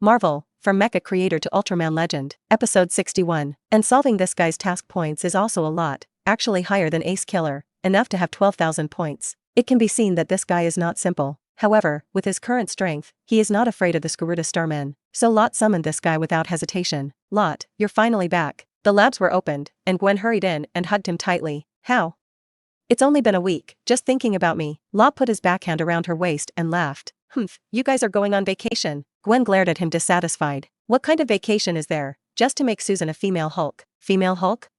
Marvel, from Mecha creator to Ultraman legend. Episode 61. And solving this guy's task points is also a lot, actually higher than Ace Killer, enough to have 12,000 points. It can be seen that this guy is not simple. However, with his current strength, he is not afraid of the Skurita Starman. So Lot summoned this guy without hesitation. Lot, you're finally back. The labs were opened, and Gwen hurried in and hugged him tightly. How? It's only been a week, just thinking about me. Lot put his backhand around her waist and laughed. Humph, you guys are going on vacation. Gwen glared at him dissatisfied. What kind of vacation is there? Just to make Susan a female Hulk. Female Hulk?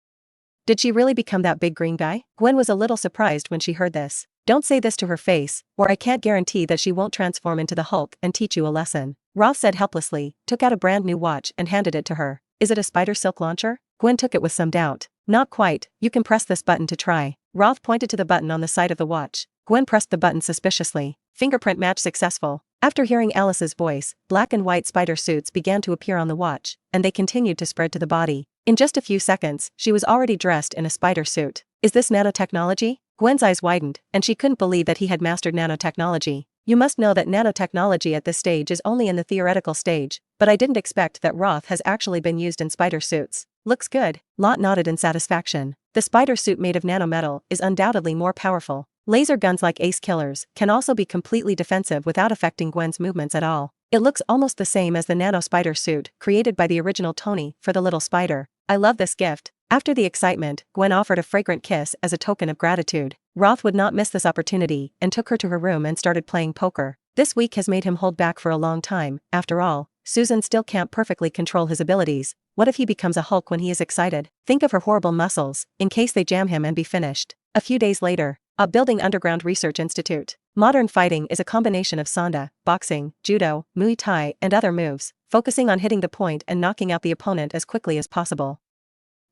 Did she really become that big green guy? Gwen was a little surprised when she heard this. Don't say this to her face, or I can't guarantee that she won't transform into the Hulk and teach you a lesson. Roth said helplessly, took out a brand new watch and handed it to her. Is it a spider silk launcher? Gwen took it with some doubt. Not quite, you can press this button to try. Roth pointed to the button on the side of the watch. Gwen pressed the button suspiciously. Fingerprint match successful. After hearing Alice's voice, black and white spider suits began to appear on the watch, and they continued to spread to the body. In just a few seconds, she was already dressed in a spider suit. Is this nanotechnology? Gwen's eyes widened, and she couldn't believe that he had mastered nanotechnology. You must know that nanotechnology at this stage is only in the theoretical stage, but I didn't expect that Roth has actually been used in spider suits. Looks good. Lot nodded in satisfaction. The spider suit made of nanometal is undoubtedly more powerful. Laser guns like Ace Killers can also be completely defensive without affecting Gwen's movements at all. It looks almost the same as the nano spider suit created by the original Tony for the little spider. I love this gift. After the excitement, Gwen offered a fragrant kiss as a token of gratitude. Roth would not miss this opportunity and took her to her room and started playing poker. This week has made him hold back for a long time. After all, Susan still can't perfectly control his abilities. What if he becomes a Hulk when he is excited? Think of her horrible muscles, in case they jam him and be finished. A few days later, building underground research institute. Modern fighting is a combination of sanda, boxing, judo, muay thai, and other moves, focusing on hitting the point and knocking out the opponent as quickly as possible.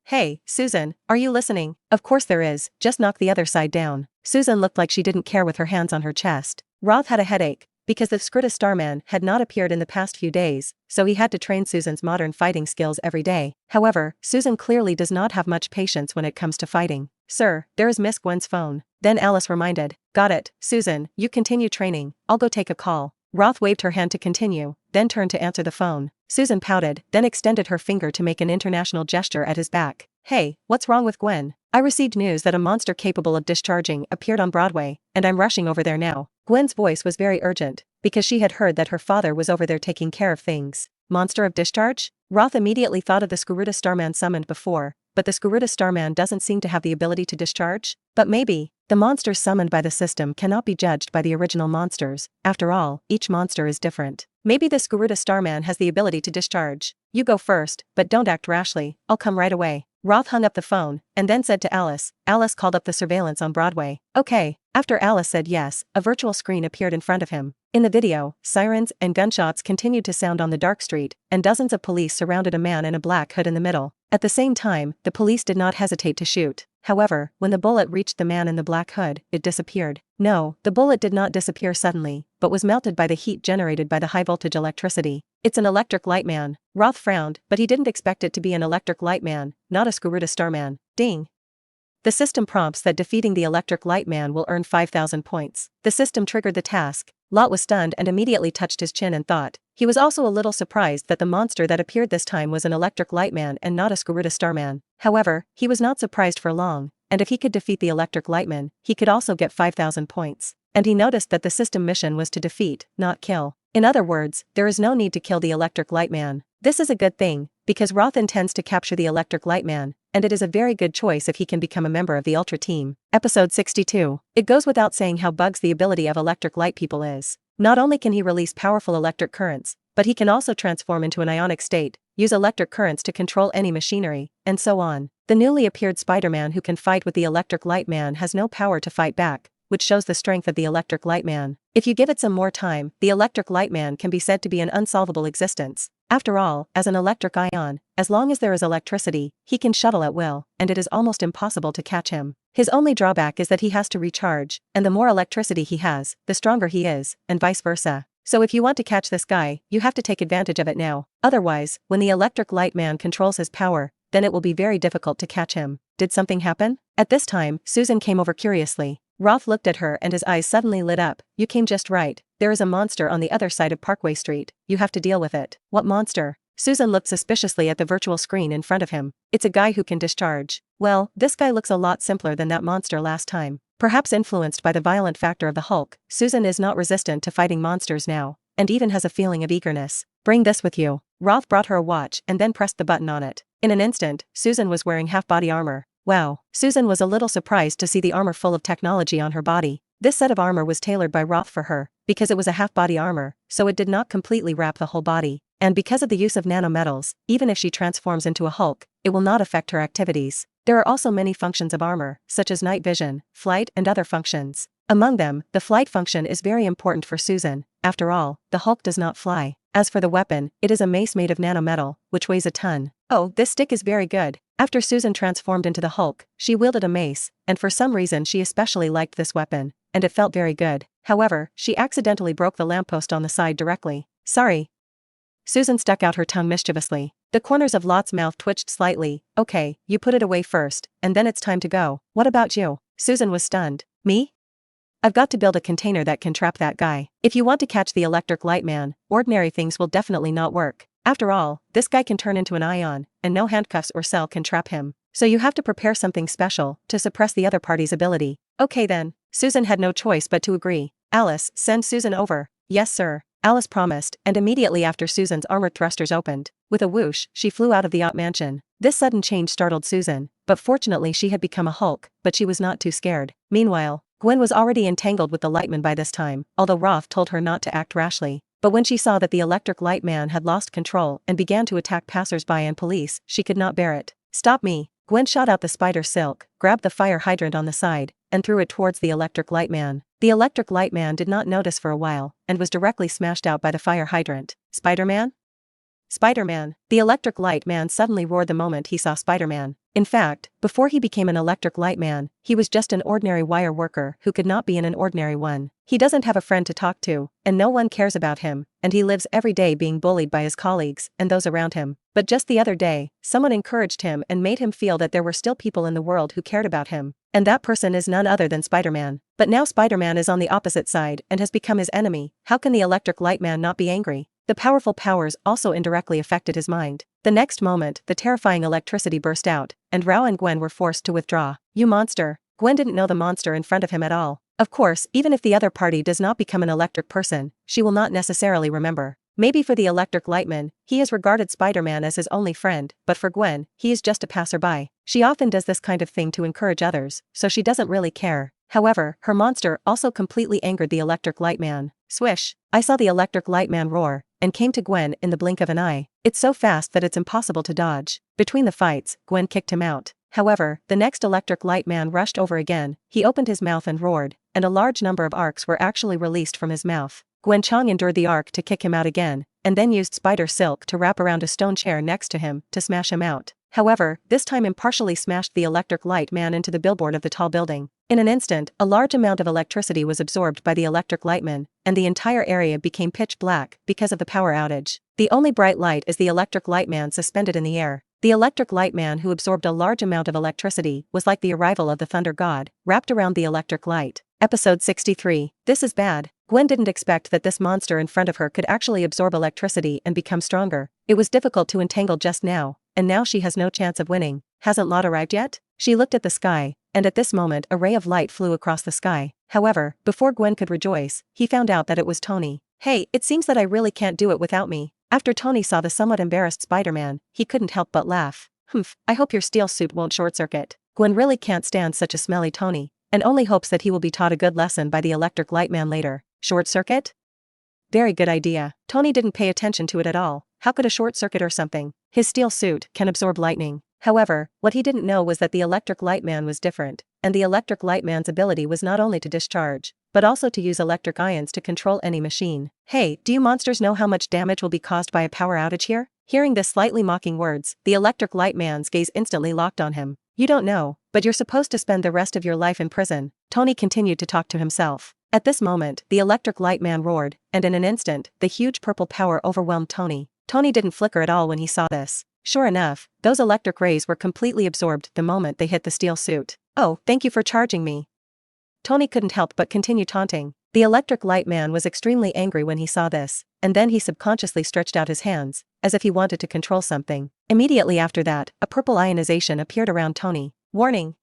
Hey, Susan, are you listening? Of course there is, just knock the other side down. Susan looked like she didn't care with her hands on her chest. Roth had a headache, because the Skurita Starman had not appeared in the past few days, so he had to train Susan's modern fighting skills every day. However, Susan clearly does not have much patience when it comes to fighting. Sir, there is Miss Gwen's phone. Then Alice reminded. Got it, Susan, you continue training, I'll go take a call. Roth waved her hand to continue, then turned to answer the phone. Susan pouted, then extended her finger to make an international gesture at his back. Hey, what's wrong with Gwen? I received news that a monster capable of discharging appeared on Broadway, and I'm rushing over there now. Gwen's voice was very urgent, because she had heard that her father was over there taking care of things. Monster of discharge? Roth immediately thought of the Skurita Starman summoned before, but the Skurita Starman doesn't seem to have the ability to discharge? But maybe, the monsters summoned by the system cannot be judged by the original monsters. After all, each monster is different. Maybe the Skurita Starman has the ability to discharge. You go first, but don't act rashly, I'll come right away. Roth hung up the phone, and then said to Alice. Alice called up the surveillance on Broadway. Okay. After Alice said yes, a virtual screen appeared in front of him. In the video, sirens and gunshots continued to sound on the dark street, and dozens of police surrounded a man in a black hood in the middle. At the same time, the police did not hesitate to shoot. However, when the bullet reached the man in the black hood, it disappeared. No, the bullet did not disappear suddenly, but was melted by the heat generated by the high-voltage electricity. It's an electric light man. Roth frowned, but he didn't expect it to be an electric light man, not a Skurita Starman. Ding. The system prompts that defeating the electric light man will earn 5,000 points. The system triggered the task. Lot was stunned and immediately touched his chin and thought. He was also a little surprised that the monster that appeared this time was an electric light man and not a Skurita Starman. However, he was not surprised for long, and if he could defeat the electric lightman, he could also get 5,000 points. And he noticed that the system mission was to defeat, not kill. In other words, there is no need to kill the electric light man. This is a good thing, because Roth intends to capture the electric light man, and it is a very good choice if he can become a member of the Ultra Team. Episode 62. It goes without saying how bugs the ability of electric light people is. Not only can he release powerful electric currents, but he can also transform into an ionic state, use electric currents to control any machinery, and so on. The newly appeared Spider-Man who can fight with the electric light man has no power to fight back, which shows the strength of the electric light man. If you give it some more time, the electric light man can be said to be an unsolvable existence. After all, as an electric ion, as long as there is electricity, he can shuttle at will, and it is almost impossible to catch him. His only drawback is that he has to recharge, and the more electricity he has, the stronger he is, and vice versa. So if you want to catch this guy, you have to take advantage of it now. Otherwise, when the electric light man controls his power, then it will be very difficult to catch him. Did something happen? At this time, Susan came over curiously. Roth looked at her and his eyes suddenly lit up. You came just right. there is a monster on the other side of Parkway Street, you have to deal with it. What monster? Susan looked suspiciously at the virtual screen in front of him. It's a guy who can discharge. Well, this guy looks a lot simpler than that monster last time. Perhaps influenced by the violent factor of the Hulk, Susan is not resistant to fighting monsters now, and even has a feeling of eagerness. Bring this with you. Roth brought her a watch and then pressed the button on it. In an instant, Susan was wearing half-body armor. Wow. Susan was a little surprised to see the armor full of technology on her body. This set of armor was tailored by Roth for her, because it was a half-body armor, so it did not completely wrap the whole body. And because of the use of nanometals, even if she transforms into a Hulk, it will not affect her activities. There are also many functions of armor, such as night vision, flight, and other functions. Among them, the flight function is very important for Susan. After all, the Hulk does not fly. As for the weapon, it is a mace made of nanometal, which weighs a ton. Oh, this stick is very good. After Susan transformed into the Hulk, she wielded a mace, and for some reason she especially liked this weapon, and it felt very good. However, she accidentally broke the lamppost on the side directly. Sorry. Susan stuck out her tongue mischievously. The corners of Lot's mouth twitched slightly. Okay, you put it away first, and then it's time to go. What about you? Susan was stunned. Me? I've got to build a container that can trap that guy. If you want to catch the electric light man, ordinary things will definitely not work. After all, this guy can turn into an ion, and no handcuffs or cell can trap him. So you have to prepare something special to suppress the other party's ability. Okay then. Susan had no choice but to agree. Alice, send Susan over. Yes sir. Alice promised, and immediately after Susan's armored thrusters opened, with a whoosh, she flew out of the mansion. This sudden change startled Susan, but fortunately she had become a Hulk, but she was not too scared. Meanwhile, Gwen was already entangled with the lightman by this time, although Roth told her not to act rashly. But when she saw that the electric light man had lost control and began to attack passers-by and police, she could not bear it. Stop me. Gwen shot out the spider silk, grabbed the fire hydrant on the side, and threw it towards the electric light man. The electric light man did not notice for a while, and was directly smashed out by the fire hydrant. Spider-Man? Spider-Man. The electric light man suddenly roared the moment he saw Spider-Man. In fact, before he became an electric light man, he was just an ordinary wire worker who could not be in an ordinary one. He doesn't have a friend to talk to, and no one cares about him, and he lives every day being bullied by his colleagues and those around him. But just the other day, someone encouraged him and made him feel that there were still people in the world who cared about him. And that person is none other than Spider-Man. But now Spider-Man is on the opposite side and has become his enemy. How can the electric light man not be angry? The powerful powers also indirectly affected his mind. The next moment, the terrifying electricity burst out, and Rao and Gwen were forced to withdraw. You monster. Gwen didn't know the monster in front of him at all. Of course, even if the other party does not become an electric person, she will not necessarily remember. Maybe for the electric lightman, he has regarded Spider-Man as his only friend, but for Gwen, he is just a passerby. She often does this kind of thing to encourage others, so she doesn't really care. However, her monster also completely angered the electric light man. Swish! I saw the electric light man roar, and came to Gwen in the blink of an eye. It's so fast that it's impossible to dodge. Between the fights, Gwen kicked him out. However, the next electric light man rushed over again. He opened his mouth and roared, and a large number of arcs were actually released from his mouth. Gwen Chong endured the arc to kick him out again, and then used spider silk to wrap around a stone chair next to him to smash him out. However, this time impartially smashed the electric light man into the billboard of the tall building. In an instant, a large amount of electricity was absorbed by the electric lightman, and the entire area became pitch black because of the power outage. The only bright light is the electric lightman suspended in the air. The electric lightman who absorbed a large amount of electricity was like the arrival of the thunder god, wrapped around the electric light. Episode 63. This is bad. Gwen didn't expect that this monster in front of her could actually absorb electricity and become stronger. It was difficult to entangle just now, and now she has no chance of winning. Hasn't Lot arrived yet? She looked at the sky, and at this moment a ray of light flew across the sky. However, before Gwen could rejoice, he found out that it was Tony. Hey, it seems that I really can't do it without me. After Tony saw the somewhat embarrassed Spider-Man, he couldn't help but laugh. Humph, I hope your steel suit won't short-circuit. Gwen really can't stand such a smelly Tony, and only hopes that he will be taught a good lesson by the electric light man later. Short-circuit? Very good idea. Tony didn't pay attention to it at all. How could a short-circuit or something? His steel suit can absorb lightning. However, what he didn't know was that the electric light man was different, and the electric light man's ability was not only to discharge, but also to use electric ions to control any machine. Hey, do you monsters know how much damage will be caused by a power outage here? Hearing the slightly mocking words, the electric light man's gaze instantly locked on him. You don't know, but you're supposed to spend the rest of your life in prison. Tony continued to talk to himself. At this moment, the electric light man roared, and in an instant, the huge purple power overwhelmed Tony. Tony didn't flicker at all when he saw this. Sure enough, those electric rays were completely absorbed the moment they hit the steel suit. Oh, thank you for charging me. Tony couldn't help but continue taunting. The The electric light man was extremely angry when he saw this, and then he subconsciously stretched out his hands, as if he wanted to control something. Immediately after that, a purple ionization appeared around Tony. Warning!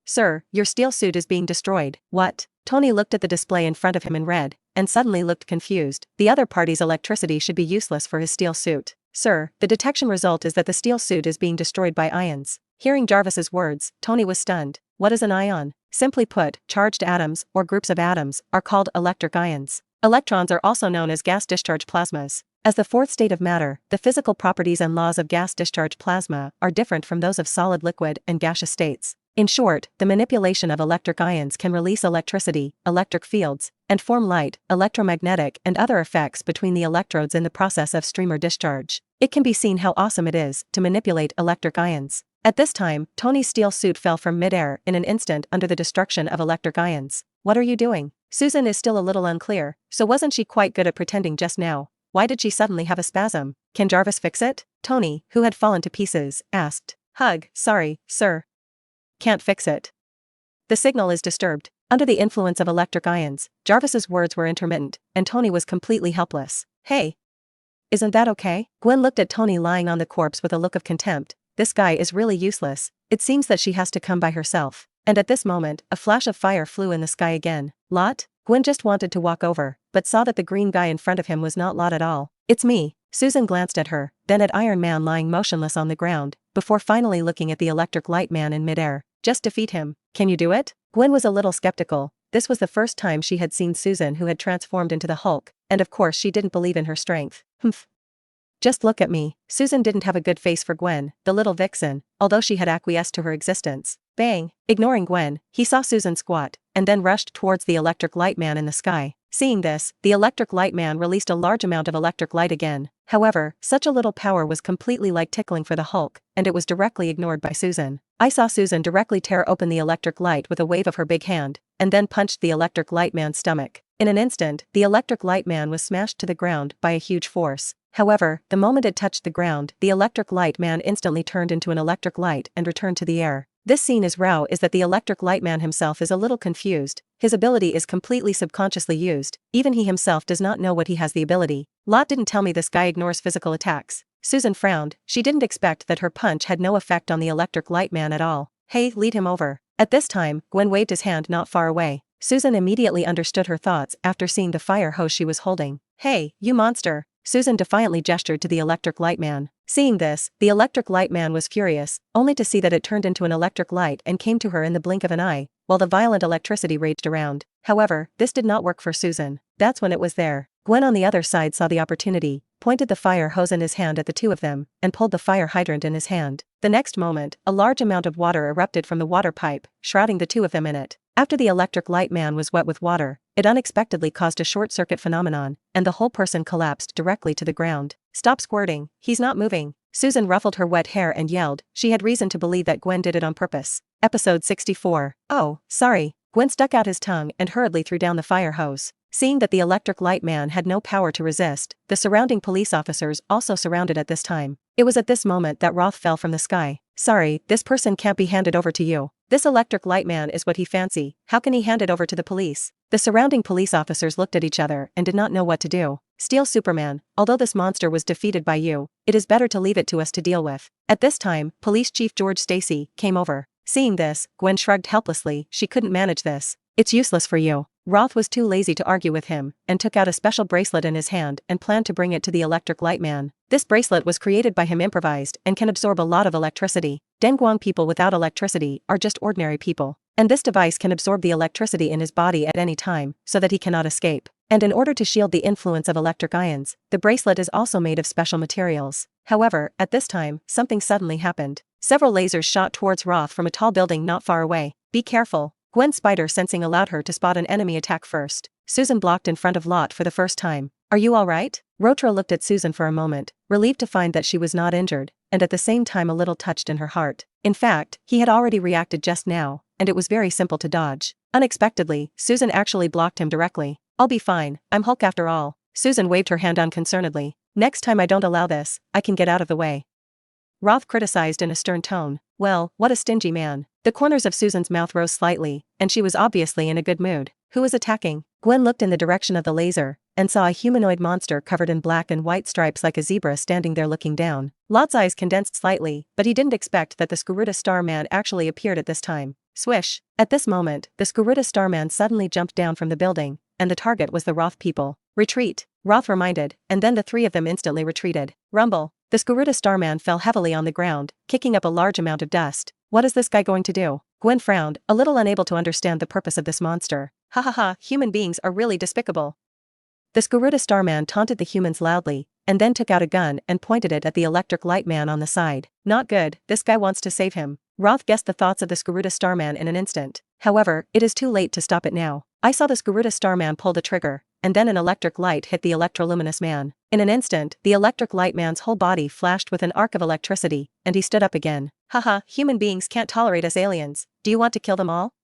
Sir, your steel suit is being destroyed. What? Tony looked at the display in front of him and read, and suddenly looked confused. The other party's electricity should be useless for his steel suit. Sir, the detection result is that the steel suit is being destroyed by ions. Hearing Jarvis's words, Tony was stunned. What is an ion? Simply put, charged atoms, or groups of atoms, are called electric ions. Electrons are also known as gas discharge plasmas. As the fourth state of matter, the physical properties and laws of gas discharge plasma are different from those of solid, liquid, and gaseous states. In short, the manipulation of electric ions can release electricity, electric fields, and form light, electromagnetic, and other effects between the electrodes in the process of stream or discharge. It can be seen how awesome it is to manipulate electric ions. At this time, Tony's steel suit fell from midair in an instant under the destruction of electric ions. What are you doing? Susan is still a little unclear, so wasn't she quite good at pretending just now? Why did she suddenly have a spasm? Can Jarvis fix it? Tony, who had fallen to pieces, asked. Hug, sorry, sir. Can't fix it. The signal is disturbed. Under the influence of electric ions, Jarvis's words were intermittent, and Tony was completely helpless. Hey! Isn't that okay? Gwen looked at Tony lying on the corpse with a look of contempt. This guy is really useless. It seems that she has to come by herself. And at this moment, a flash of fire flew in the sky again. Lot? Gwen just wanted to walk over, but saw that the green guy in front of him was not Lot at all. It's me. Susan glanced at her, then at Iron Man lying motionless on the ground, before finally looking at the electric light man in midair. Just defeat him. Can you do it? Gwen was a little skeptical. This was the first time she had seen Susan, who had transformed into the Hulk, and of course she didn't believe in her strength. Humph. Just look at me. Susan didn't have a good face for Gwen, the little vixen, although she had acquiesced to her existence. Bang! Ignoring Gwen, he saw Susan squat, and then rushed towards the electric light man in the sky. Seeing this, the electric light man released a large amount of electric light again. However, such a little power was completely like tickling for the Hulk, and it was directly ignored by Susan. I saw Susan directly tear open the electric light with a wave of her big hand, and then punched the electric light man's stomach. In an instant, the electric light man was smashed to the ground by a huge force. However, the moment it touched the ground, the electric light man instantly turned into an electric light and returned to the air. This scene is that the electric light man himself is a little confused. His ability is completely subconsciously used. Even he himself does not know what he has the ability. Lot didn't tell me this guy ignores physical attacks. Susan frowned. She didn't expect that her punch had no effect on the electric light man at all. Hey, lead him over. At this time, Gwen waved his hand not far away. Susan immediately understood her thoughts after seeing the fire hose she was holding. Hey, you monster. Susan defiantly gestured to the electric light man. Seeing this, the electric light man was furious, only to see that it turned into an electric light and came to her in the blink of an eye, while the violent electricity raged around. However, this did not work for Susan. That's when it was there. Gwen on the other side saw the opportunity, pointed the fire hose in his hand at the two of them, and pulled the fire hydrant in his hand. The next moment, a large amount of water erupted from the water pipe, shrouding the two of them in it. After the electric light man was wet with water, it unexpectedly caused a short-circuit phenomenon, and the whole person collapsed directly to the ground. Stop squirting, he's not moving. Susan ruffled her wet hair and yelled. She had reason to believe that Gwen did it on purpose. Episode 64. Oh, sorry. Gwen stuck out his tongue and hurriedly threw down the fire hose. Seeing that the electric light man had no power to resist, the surrounding police officers also surrounded at this time. It was at this moment that Roth fell from the sky. Sorry, this person can't be handed over to you. This electric light man is what he fancy. How can he hand it over to the police? The surrounding police officers looked at each other and did not know what to do. Steel Superman, although this monster was defeated by you, it is better to leave it to us to deal with. At this time, Police Chief George Stacy came over. Seeing this, Gwen shrugged helplessly. She couldn't manage this. It's useless for you. Roth was too lazy to argue with him, and took out a special bracelet in his hand and planned to bring it to the electric light man. This bracelet was created by him improvised and can absorb a lot of electricity. Dengguang people without electricity are just ordinary people. And this device can absorb the electricity in his body at any time, so that he cannot escape. And in order to shield the influence of electric ions, the bracelet is also made of special materials. However, at this time, something suddenly happened. Several lasers shot towards Roth from a tall building not far away. Be careful. Gwen's spider sensing allowed her to spot an enemy attack first. Susan blocked in front of Lot for the first time. Are you alright? Rotra looked at Susan for a moment, relieved to find that she was not injured, and at the same time a little touched in her heart. In fact, he had already reacted just now, and it was very simple to dodge. Unexpectedly, Susan actually blocked him directly. I'll be fine, I'm Hulk after all. Susan waved her hand unconcernedly. Next time I don't allow this, I can get out of the way. Roth criticized in a stern tone. Well, what a stingy man. The corners of Susan's mouth rose slightly, and she was obviously in a good mood. Who is attacking? Gwen looked in the direction of the laser, and saw a humanoid monster covered in black and white stripes like a zebra standing there looking down. Lot's eyes condensed slightly, but he didn't expect that the Skurruta Starman actually appeared at this time. Swish! At this moment, the Skurruta Starman suddenly jumped down from the building, and the target was the Roth people. Retreat! Roth reminded, and then the three of them instantly retreated. Rumble! The Skurruta Starman fell heavily on the ground, kicking up a large amount of dust. What is this guy going to do? Gwen frowned, a little unable to understand the purpose of this monster. Ha ha ha, human beings are really despicable. The Skurruta Starman taunted the humans loudly, and then took out a gun and pointed it at the electric light man on the side. Not good, this guy wants to save him. Roth guessed the thoughts of the Skurruta Starman in an instant. However, it is too late to stop it now. I saw the Skurruta Starman pull the trigger, and then an electric light hit the electroluminous man. In an instant, the electric light man's whole body flashed with an arc of electricity, and he stood up again. Haha, human beings can't tolerate us aliens. Do you want to kill them all?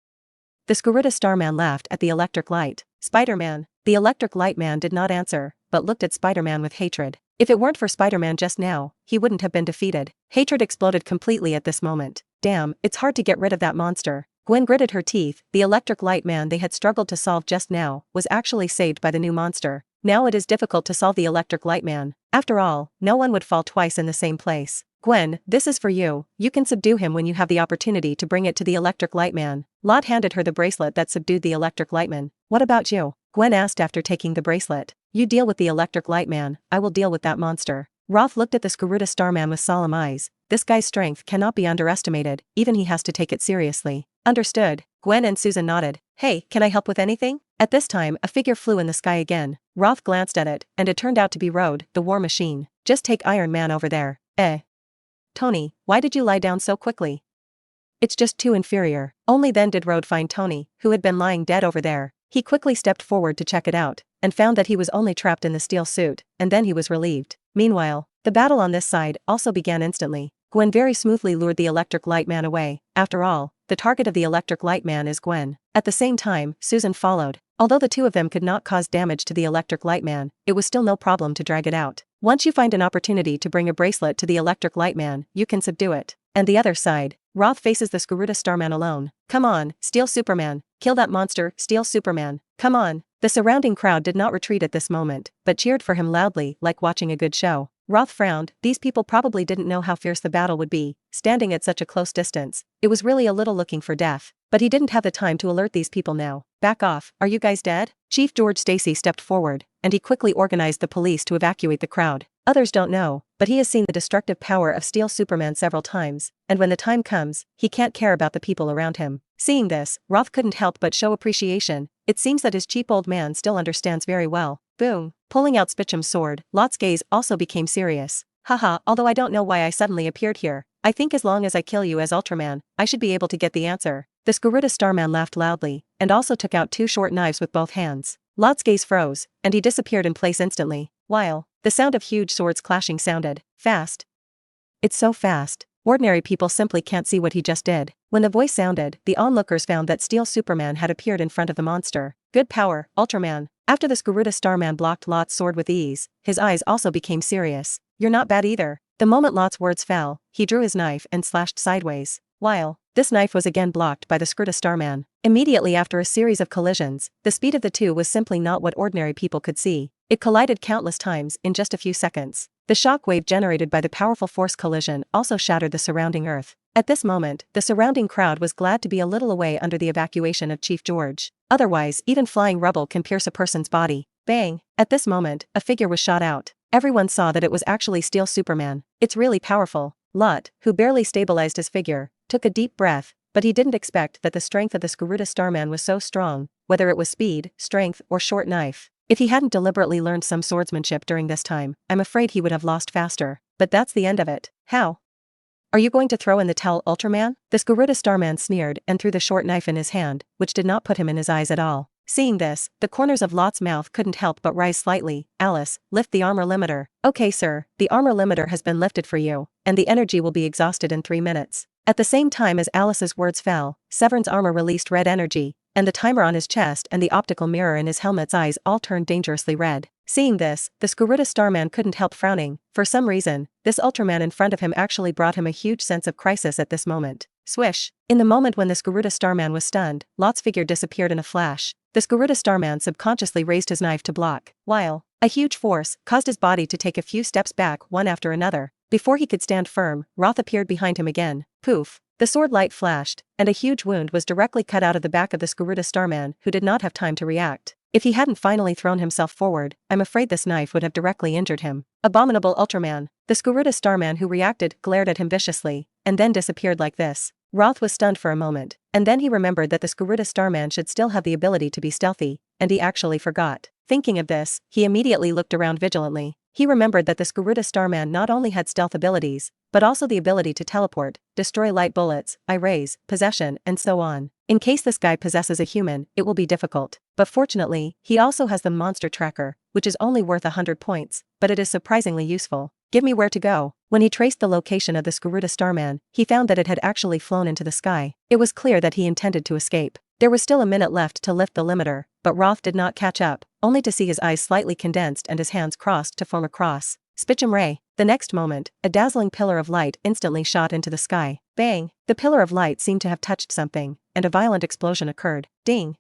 The Skurruta Starman laughed at the electric light. Spider-Man. The electric light man did not answer, but looked at Spider-Man with hatred. If it weren't for Spider-Man just now, he wouldn't have been defeated. Hatred exploded completely at this moment. Damn, it's hard to get rid of that monster. Gwen gritted her teeth. The electric light man they had struggled to solve just now was actually saved by the new monster. Now it is difficult to solve the electric light man. After all, no one would fall twice in the same place. Gwen, this is for you. You can subdue him when you have the opportunity to bring it to the electric light man. Lot handed her the bracelet that subdued the electric light man. What about you? Gwen asked after taking the bracelet. You deal with the electric light man, I will deal with that monster. Roth looked at the Skurruta Starman with solemn eyes. This guy's strength cannot be underestimated, even he has to take it seriously. Understood. Gwen and Susan nodded. Hey, can I help with anything? At this time, a figure flew in the sky again. Roth glanced at it, and it turned out to be Rode, the war machine. Just take Iron Man over there. Tony, why did you lie down so quickly? It's just too inferior. Only then did Rode find Tony, who had been lying dead over there. He quickly stepped forward to check it out, and found that he was only trapped in the steel suit, and then he was relieved. Meanwhile, the battle on this side also began instantly. Gwen very smoothly lured the electric light man away. After all, the target of the electric light man is Gwen. At the same time, Susan followed. Although the two of them could not cause damage to the electric light man, it was still no problem to drag it out. Once you find an opportunity to bring a bracelet to the electric light man, you can subdue it. And the other side, Roth faces the Skurruta Starman alone. Come on, Steel Superman. Kill that monster, Steel Superman. Come on. The surrounding crowd did not retreat at this moment, but cheered for him loudly, like watching a good show. Roth frowned. These people probably didn't know how fierce the battle would be, standing at such a close distance. It was really a little looking for death. But he didn't have the time to alert these people now. Back off, are you guys dead? Chief George Stacy stepped forward, and he quickly organized the police to evacuate the crowd. Others don't know, but he has seen the destructive power of Steel Superman several times, and when the time comes, he can't care about the people around him. Seeing this, Roth couldn't help but show appreciation. It seems that his cheap old man still understands very well. Boom. Pulling out Spitchum's sword, Lot's gaze also became serious. Haha, although I don't know why I suddenly appeared here, I think as long as I kill you as Ultraman, I should be able to get the answer. The Skurruta Starman laughed loudly, and also took out two short knives with both hands. Lot's gaze froze, and he disappeared in place instantly, while the sound of huge swords clashing sounded. Fast. It's so fast. Ordinary people simply can't see what he just did. When the voice sounded, the onlookers found that Steel Superman had appeared in front of the monster. Good power, Ultraman. After the Skurruta Starman blocked Lot's sword with ease, his eyes also became serious. You're not bad either. The moment Lot's words fell, he drew his knife and slashed sideways. While this knife was again blocked by the Skurruta Starman. Immediately after a series of collisions, the speed of the two was simply not what ordinary people could see. It collided countless times in just a few seconds. The shockwave generated by the powerful force collision also shattered the surrounding earth. At this moment, the surrounding crowd was glad to be a little away under the evacuation of Chief George. Otherwise, even flying rubble can pierce a person's body. Bang! At this moment, a figure was shot out. Everyone saw that it was actually Steel Superman. It's really powerful. Lot, who barely stabilized his figure, took a deep breath, but he didn't expect that the strength of the Skurruta Starman was so strong, whether it was speed, strength, or short knife. If he hadn't deliberately learned some swordsmanship during this time, I'm afraid he would have lost faster. But that's the end of it. How? Are you going to throw in the towel, Ultraman? The Skurruta Starman sneered and threw the short knife in his hand, which did not put him in his eyes at all. Seeing this, the corners of Lot's mouth couldn't help but rise slightly. Alice, lift the armor limiter. Okay sir, the armor limiter has been lifted for you, and the energy will be exhausted in 3 minutes. At the same time as Alice's words fell, Severn's armor released red energy, and the timer on his chest and the optical mirror in his helmet's eyes all turned dangerously red. Seeing this, the Skurruta Starman couldn't help frowning. For some reason, this Ultraman in front of him actually brought him a huge sense of crisis at this moment. Swish! In the moment when the Skurruta Starman was stunned, Lot's figure disappeared in a flash. The the Garuda Starman subconsciously raised his knife to block, while a huge force caused his body to take a few steps back one after another. Before he could stand firm, Roth appeared behind him again. Poof! The sword light flashed, and a huge wound was directly cut out of the back of the Garuda Starman, who did not have time to react. If he hadn't finally thrown himself forward, I'm afraid this knife would have directly injured him. Abominable Ultraman. The Garuda Starman who reacted glared at him viciously, and then disappeared like this. Roth was stunned for a moment, and then he remembered that the Garuda Starman should still have the ability to be stealthy, and he actually forgot. Thinking of this, he immediately looked around vigilantly. He remembered that the Garuda Starman not only had stealth abilities, but also the ability to teleport, destroy light bullets, rays, possession, and so on. In case this guy possesses a human, it will be difficult. But fortunately, he also has the monster tracker, which is only worth 100 points, but it is surprisingly useful. Give me where to go. When he traced the location of the Garuda Starman, he found that it had actually flown into the sky. It was clear that he intended to escape. There was still a minute left to lift the limiter, but Roth did not catch up, only to see his eyes slightly condensed and his hands crossed to form a cross. Spitchum Ray. The next moment, a dazzling pillar of light instantly shot into the sky. Bang! The pillar of light seemed to have touched something, and a violent explosion occurred. Ding!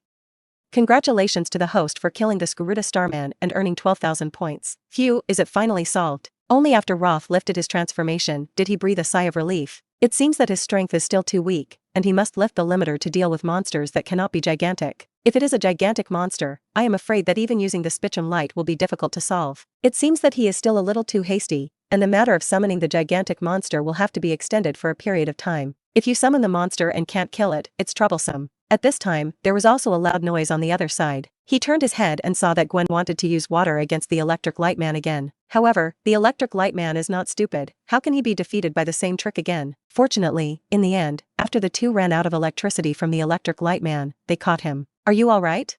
Congratulations to the host for killing the Garuda Starman and earning 12,000 points. Phew, is it finally solved? Only after Roth lifted his transformation did he breathe a sigh of relief. It seems that his strength is still too weak, and he must lift the limiter to deal with monsters that cannot be gigantic. If it is a gigantic monster, I am afraid that even using the Spitchum light will be difficult to solve. It seems that he is still a little too hasty, and the matter of summoning the gigantic monster will have to be extended for a period of time. If you summon the monster and can't kill it, it's troublesome. At this time, there was also a loud noise on the other side. He turned his head and saw that Gwen wanted to use water against the Electric Light Man again. However, the Electric Light Man is not stupid. How can he be defeated by the same trick again? Fortunately, in the end, after the two ran out of electricity from the Electric Light Man, they caught him. Are you alright?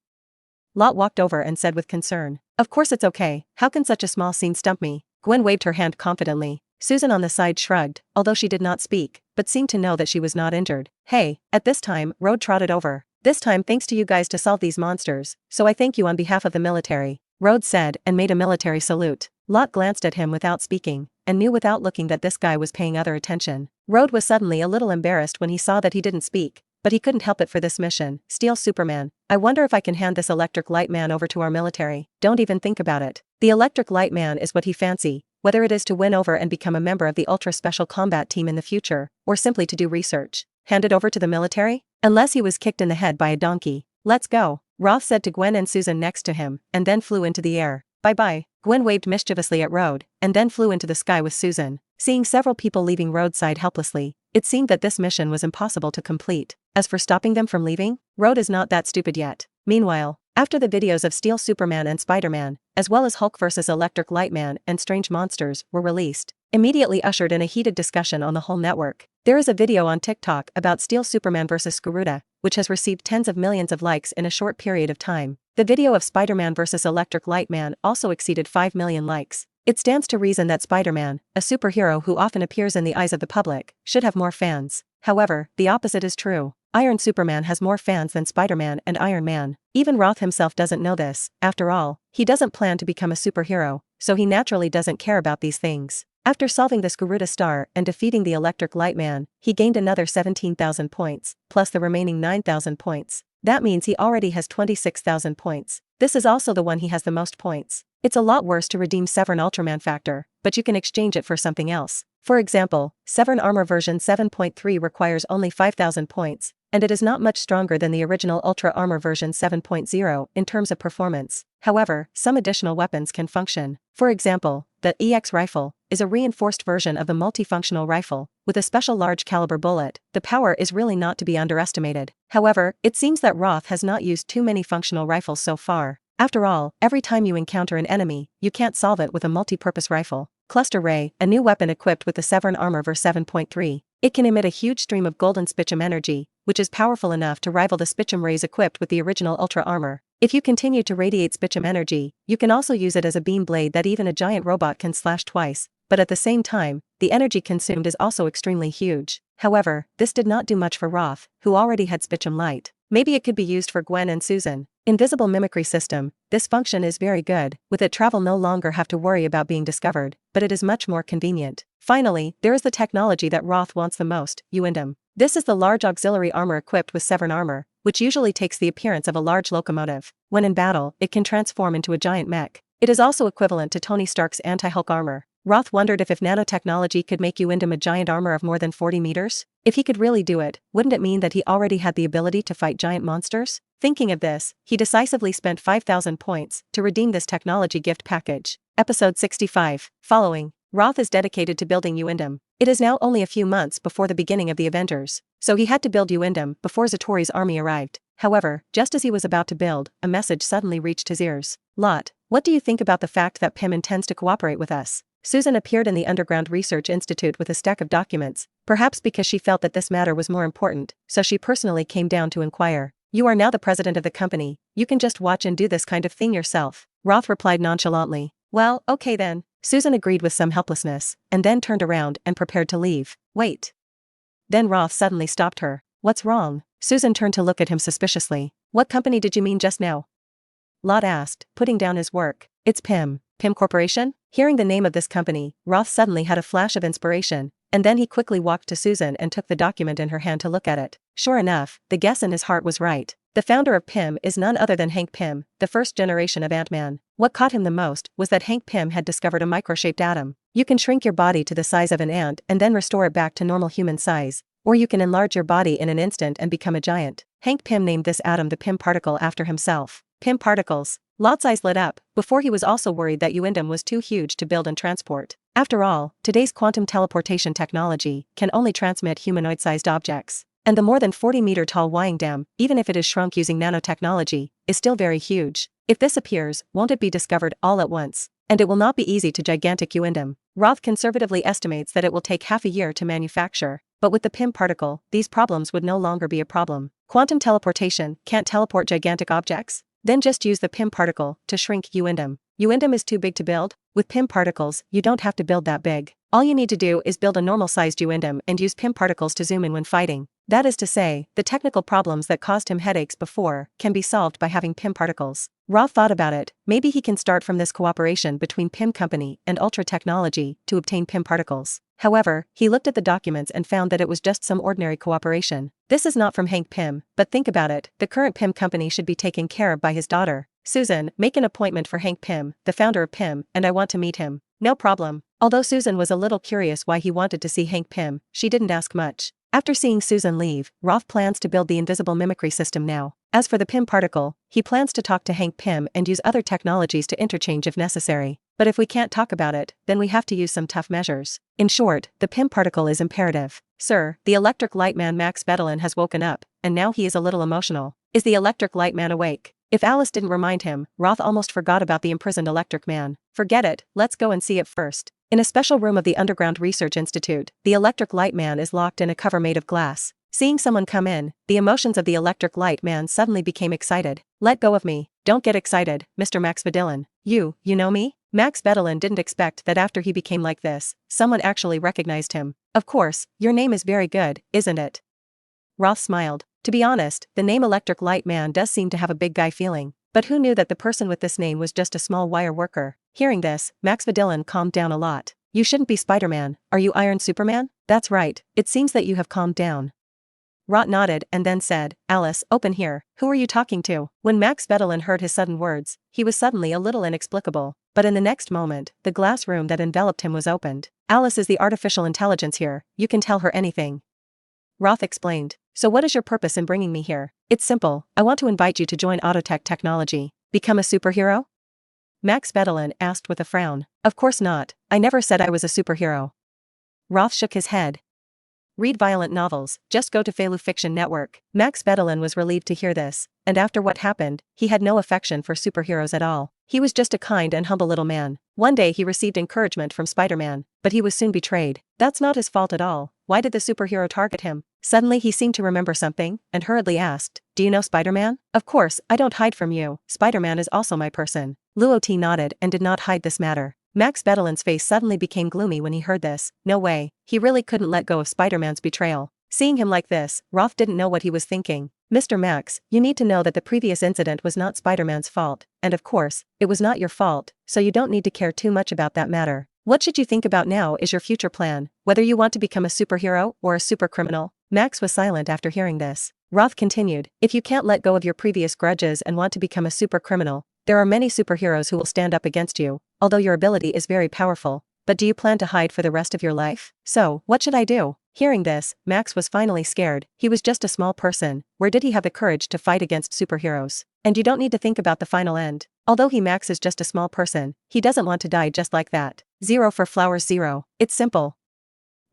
Lot walked over and said with concern. Of course it's okay. How can such a small scene stump me? Gwen waved her hand confidently. Susan on the side shrugged, although she did not speak, but seemed to know that she was not injured. Hey, at this time, Rode trotted over. This time thanks to you guys to solve these monsters, so I thank you on behalf of the military. Rode said and made a military salute. Lot glanced at him without speaking, and knew without looking that this guy was paying other attention. Rode was suddenly a little embarrassed when he saw that he didn't speak, but he couldn't help it for this mission. Steel Superman. I wonder if I can hand this Electric Light Man over to our military. Don't even think about it. The Electric Light Man is what he fancy, whether it is to win over and become a member of the Ultra Special Combat Team in the future, or simply to do research. Hand it over to the military? Unless he was kicked in the head by a donkey. Let's go, Roth said to Gwen and Susan next to him, and then flew into the air. Bye-bye. Gwen waved mischievously at Rode, and then flew into the sky with Susan. Seeing several people leaving roadside helplessly, it seemed that this mission was impossible to complete. As for stopping them from leaving, Rode is not that stupid yet. Meanwhile, after the videos of Steel Superman and Spider-Man, as well as Hulk vs. Electric Light Man and Strange Monsters, were released, immediately ushered in a heated discussion on the whole network. There is a video on TikTok about Steel Superman vs. Garuda, which has received tens of millions of likes in a short period of time. The video of Spider-Man vs. Electric Light Man also exceeded 5 million likes. It stands to reason that Spider-Man, a superhero who often appears in the eyes of the public, should have more fans. However, the opposite is true. Iron Superman has more fans than Spider-Man and Iron Man. Even Roth himself doesn't know this. After all, he doesn't plan to become a superhero, so he naturally doesn't care about these things. After solving the Garuda Star and defeating the Electric Light Man, he gained another 17,000 points, plus the remaining 9,000 points. That means he already has 26,000 points. This is also the one he has the most points. It's a lot worse to redeem Saiwen Ultraman Factor, but you can exchange it for something else. For example, Saiwen Armor version 7.3 requires only 5,000 points, and it is not much stronger than the original Ultra Armor version 7.0 in terms of performance. However, some additional weapons can function. For example, the EX rifle is a reinforced version of the multifunctional rifle, with a special large caliber bullet. The power is really not to be underestimated. However, it seems that Roth has not used too many functional rifles so far. After all, every time you encounter an enemy, you can't solve it with a multi-purpose rifle. Cluster Ray, a new weapon equipped with the Saiwen Armor version 7.3. It can emit a huge stream of golden Spitchum energy, which is powerful enough to rival the Spitchum rays equipped with the original Ultra Armor. If you continue to radiate Spitchum energy, you can also use it as a beam blade that even a giant robot can slash twice, but at the same time, the energy consumed is also extremely huge. However, this did not do much for Roth, who already had Spitchum light. Maybe it could be used for Gwen and Susan. Invisible mimicry system. This function is very good. With it, travel no longer have to worry about being discovered, but it is much more convenient. Finally, there is the technology that Roth wants the most, Uindum. This is the large auxiliary armor equipped with Saiwen Armor, which usually takes the appearance of a large locomotive. When in battle, it can transform into a giant mech. It is also equivalent to Tony Stark's anti-Hulk armor. Roth wondered if nanotechnology could make Uindum a giant armor of more than 40 meters? If he could really do it, wouldn't it mean that he already had the ability to fight giant monsters? Thinking of this, he decisively spent 5,000 points to redeem this technology gift package. Episode 65. Following. Roth is dedicated to building Uindum. It is now only a few months before the beginning of the Avengers, so he had to build Uindum before Zatori's army arrived. However, just as he was about to build, a message suddenly reached his ears. Lot, what do you think about the fact that Pym intends to cooperate with us? Susan appeared in the Underground Research Institute with a stack of documents, perhaps because she felt that this matter was more important, so she personally came down to inquire. You are now the president of the company, you can just watch and do this kind of thing yourself. Roth replied nonchalantly. Well, okay then. Susan agreed with some helplessness, and then turned around and prepared to leave. Wait. Then Roth suddenly stopped her. What's wrong? Susan turned to look at him suspiciously. What company did you mean just now? Lot asked, putting down his work. It's Pym. Pym Corporation? Hearing the name of this company, Roth suddenly had a flash of inspiration, and then he quickly walked to Susan and took the document in her hand to look at it. Sure enough, the guess in his heart was right. The founder of Pym is none other than Hank Pym, the first generation of Ant-Man. What caught him the most was that Hank Pym had discovered a microshaped atom. You can shrink your body to the size of an ant and then restore it back to normal human size, or you can enlarge your body in an instant and become a giant. Hank Pym named this atom the Pym particle after himself. Pym particles. Lot's eyes lit up. Before he was also worried that Uindum was too huge to build and transport. After all, today's quantum teleportation technology can only transmit humanoid-sized objects. And the more than 40-meter-tall Uindum, even if it is shrunk using nanotechnology, is still very huge. If this appears, won't it be discovered all at once? And it will not be easy to gigantic Uindum. Roth conservatively estimates that it will take half a year to manufacture. But with the Pym particle, these problems would no longer be a problem. Quantum teleportation can't teleport gigantic objects? Then just use the Pym particle to shrink Uindum. Uindum is too big to build? With Pym particles, you don't have to build that big. All you need to do is build a normal-sized Uindum and use Pym particles to zoom in when fighting. That is to say, the technical problems that caused him headaches before can be solved by having Pym particles. Roth thought about it. Maybe he can start from this cooperation between Pym Company and Ultra Technology to obtain Pym particles. However, he looked at the documents and found that it was just some ordinary cooperation. This is not from Hank Pym, but think about it, the current Pym Company should be taken care of by his daughter. Susan, make an appointment for Hank Pym, the founder of Pym, and I want to meet him. No problem. Although Susan was a little curious why he wanted to see Hank Pym, she didn't ask much. After seeing Susan leave, Roth plans to build the invisible mimicry system now. As for the Pym particle, he plans to talk to Hank Pym and use other technologies to interchange if necessary. But if we can't talk about it, then we have to use some tough measures. In short, the Pym particle is imperative. Sir, the electric light man Max Bedellin has woken up, and now he is a little emotional. Is the electric light man awake? If Alice didn't remind him, Roth almost forgot about the imprisoned electric man. Forget it, let's go and see it first. In a special room of the Underground Research Institute, the electric light man is locked in a cover made of glass. Seeing someone come in, the emotions of the electric light man suddenly became excited. Let go of me. Don't get excited, Mr. Max Bedellin. You know me? Max Bedellin didn't expect that after he became like this, someone actually recognized him. Of course, your name is very good, isn't it? Roth smiled. To be honest, the name Electric Light Man does seem to have a big guy feeling. But who knew that the person with this name was just a small wire worker? Hearing this, Max Bedellin calmed down a lot. You shouldn't be Spider-Man. Are you Iron Superman? That's right, it seems that you have calmed down. Roth nodded and then said, Alice, open here. Who are you talking to? When Max Bedellin heard his sudden words, he was suddenly a little inexplicable. But in the next moment, the glass room that enveloped him was opened. Alice is the artificial intelligence here. You can tell her anything. Roth explained. So what is your purpose in bringing me here? It's simple. I want to invite you to join Autotech Technology. Become a superhero? Max Bedellin asked with a frown. Of course not. I never said I was a superhero. Roth shook his head. Read violent novels, just go to Felu Fiction Network. Max Bedellin was relieved to hear this, and after what happened, he had no affection for superheroes at all. He was just a kind and humble little man. One day he received encouragement from Spider-Man, but he was soon betrayed. That's not his fault at all. Why did the superhero target him? Suddenly he seemed to remember something, and hurriedly asked, Do you know Spider-Man? Of course, I don't hide from you. Spider-Man is also my person. Luo T nodded and did not hide this matter. Max Bedellin's face suddenly became gloomy when he heard this. No way, he really couldn't let go of Spider-Man's betrayal. Seeing him like this, Roth didn't know what he was thinking. Mr. Max, you need to know that the previous incident was not Spider-Man's fault, and of course, it was not your fault, so you don't need to care too much about that matter. What should you think about now is your future plan, whether you want to become a superhero or a supercriminal. Max was silent after hearing this. Roth continued, if you can't let go of your previous grudges and want to become a super criminal, there are many superheroes who will stand up against you, although your ability is very powerful. But do you plan to hide for the rest of your life? So, what should I do? Hearing this, Max was finally scared. He was just a small person. Where did he have the courage to fight against superheroes? And you don't need to think about the final end. Although Max is just a small person, he doesn't want to die just like that. 0 for flowers 0. It's simple.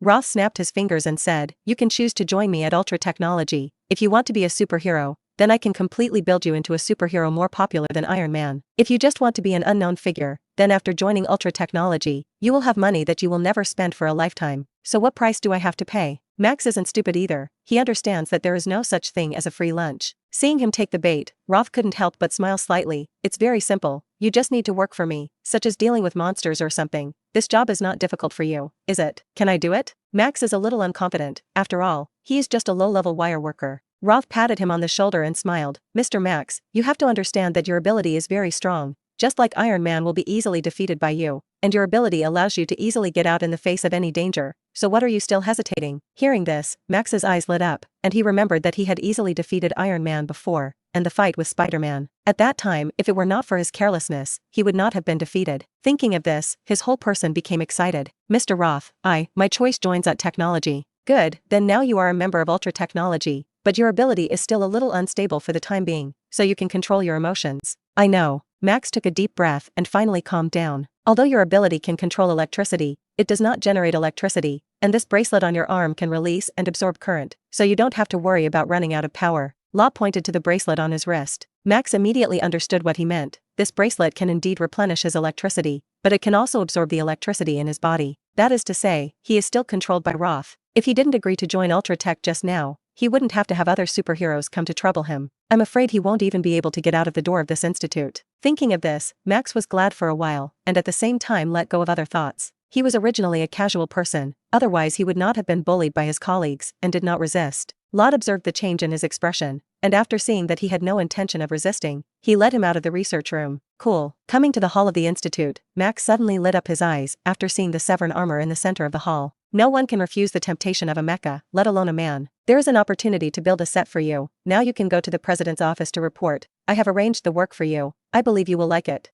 Roth snapped his fingers and said, you can choose to join me at Ultra Technology. If you want to be a superhero, then I can completely build you into a superhero more popular than Iron Man. If you just want to be an unknown figure, then after joining Ultra Technology, you will have money that you will never spend for a lifetime. So what price do I have to pay? Max isn't stupid either. He understands that there is no such thing as a free lunch. Seeing him take the bait, Roth couldn't help but smile slightly. It's very simple. You just need to work for me, such as dealing with monsters or something. This job is not difficult for you, is it? Can I do it? Max is a little unconfident. After all, he is just a low-level wire worker. Roth patted him on the shoulder and smiled. Mr. Max, you have to understand that your ability is very strong. Just like Iron Man will be easily defeated by you, and your ability allows you to easily get out in the face of any danger. So what are you still hesitating? Hearing this, Max's eyes lit up, and he remembered that he had easily defeated Iron Man before, and the fight with Spider-Man. At that time, if it were not for his carelessness, he would not have been defeated. Thinking of this, his whole person became excited. Mr. Roth, my choice joins at Technology. Good, then now you are a member of Ultra Technology, but your ability is still a little unstable for the time being, so you can control your emotions. I know. Max took a deep breath and finally calmed down. Although your ability can control electricity, it does not generate electricity, and this bracelet on your arm can release and absorb current, so you don't have to worry about running out of power. Law pointed to the bracelet on his wrist. Max immediately understood what he meant. This bracelet can indeed replenish his electricity, but it can also absorb the electricity in his body. That is to say, he is still controlled by Roth. If he didn't agree to join Ultra Tech just now, he wouldn't have to have other superheroes come to trouble him. I'm afraid he won't even be able to get out of the door of this institute. Thinking of this, Max was glad for a while, and at the same time let go of other thoughts. He was originally a casual person, otherwise he would not have been bullied by his colleagues, and did not resist. Lot observed the change in his expression, and after seeing that he had no intention of resisting, he led him out of the research room. Cool. Coming to the hall of the institute, Max suddenly lit up his eyes after seeing the Saiwen Armor in the center of the hall. No one can refuse the temptation of a mecha, let alone a man. There is an opportunity to build a set for you. Now you can go to the president's office to report. I have arranged the work for you. I believe you will like it.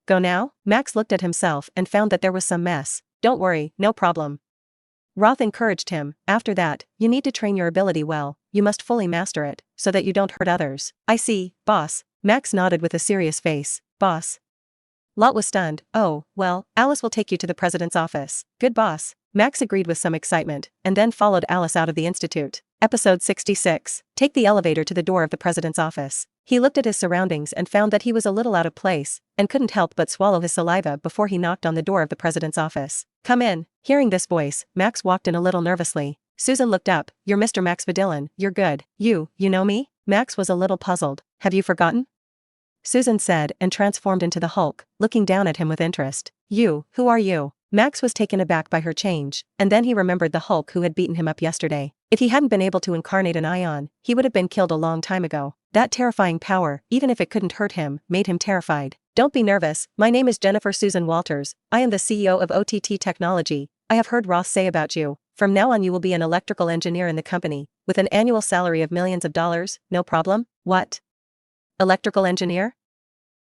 Go now? Max looked at himself and found that there was some mess. Don't worry, no problem. Roth encouraged him. After that, you need to train your ability well. You must fully master it, so that you don't hurt others. I see, boss. Max nodded with a serious face. Boss. Lot was stunned. Oh, well, Alice will take you to the president's office. Good boss. Max agreed with some excitement, and then followed Alice out of the institute. Episode 66. Take the elevator to the door of the president's office. He looked at his surroundings and found that he was a little out of place, and couldn't help but swallow his saliva before he knocked on the door of the president's office. Come in. Hearing this voice, Max walked in a little nervously. Susan looked up. You're Mr. Max Vidillin, you're good. You know me? Max was a little puzzled. Have you forgotten? Susan said and transformed into the Hulk, looking down at him with interest. You, who are you? Max was taken aback by her change, and then he remembered the Hulk who had beaten him up yesterday. If he hadn't been able to incarnate an ion, he would have been killed a long time ago. That terrifying power, even if it couldn't hurt him, made him terrified. Don't be nervous, my name is Jennifer Susan Walters, I am the CEO of OTT Technology. I have heard Ross say about you. From now on you will be an electrical engineer in the company, with an annual salary of millions of dollars, no problem? What? Electrical engineer?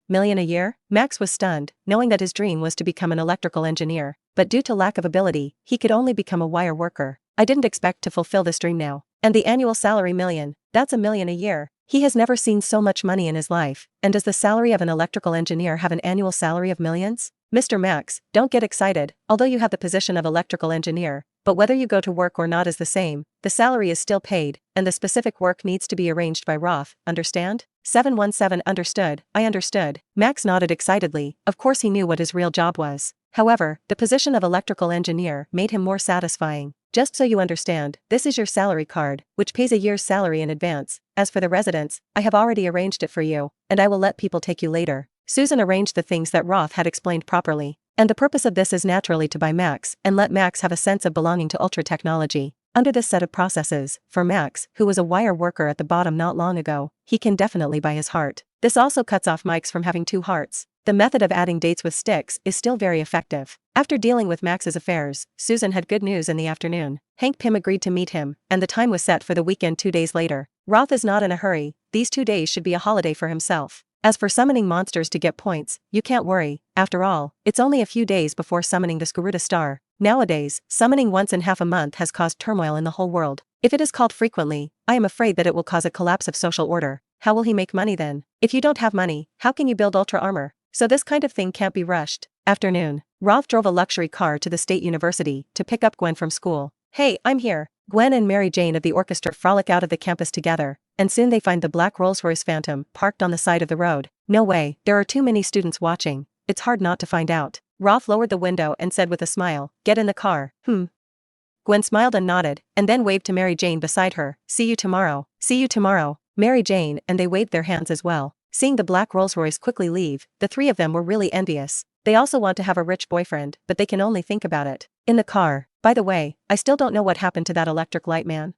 $1 million a year? Max was stunned, knowing that his dream was to become an electrical engineer, but due to lack of ability, he could only become a wire worker. I didn't expect to fulfill this dream now. And the annual salary million, that's $1 million a year. He has never seen so much money in his life, and does the salary of an electrical engineer have an annual salary of millions? Mr. Max, don't get excited, although you have the position of electrical engineer, but whether you go to work or not is the same, the salary is still paid, and the specific work needs to be arranged by Roth, understand? 717 Understood, I understood. Max nodded excitedly, of course he knew what his real job was. However, the position of electrical engineer made him more satisfying. Just so you understand, this is your salary card, which pays a year's salary in advance. As for the residence, I have already arranged it for you, and I will let people take you later. Susan arranged the things that Roth had explained properly. And the purpose of this is naturally to buy Max and let Max have a sense of belonging to Ultra Technology. Under this set of processes, for Max, who was a wire worker at the bottom not long ago, he can definitely buy his heart. This also cuts off Mike's from having 2 hearts. The method of adding dates with sticks is still very effective. After dealing with Max's affairs, Susan had good news in the afternoon. Hank Pym agreed to meet him, and the time was set for the weekend 2 days later. Roth is not in a hurry, these 2 days should be a holiday for himself. As for summoning monsters to get points, you can't worry, after all, it's only a few days before summoning the Skaruta star. Nowadays, summoning once in half a month has caused turmoil in the whole world. If it is called frequently, I am afraid that it will cause a collapse of social order. How will he make money then? If you don't have money, how can you build Ultra Armor? So this kind of thing can't be rushed. Afternoon. Roth drove a luxury car to the State University to pick up Gwen from school. Hey, I'm here. Gwen and Mary Jane of the orchestra frolic out of the campus together, and soon they find the black Rolls-Royce Phantom parked on the side of the road. No way, there are too many students watching. It's hard not to find out. Roth lowered the window and said with a smile, "Get in the car." Gwen smiled and nodded, and then waved to Mary Jane beside her. "See you tomorrow. See you tomorrow." Mary Jane and they waved their hands as well. Seeing the black Rolls-Royce quickly leave, the three of them were really envious. They also want to have a rich boyfriend, but they can only think about it. In the car, by the way, I still don't know what happened to that electric light man.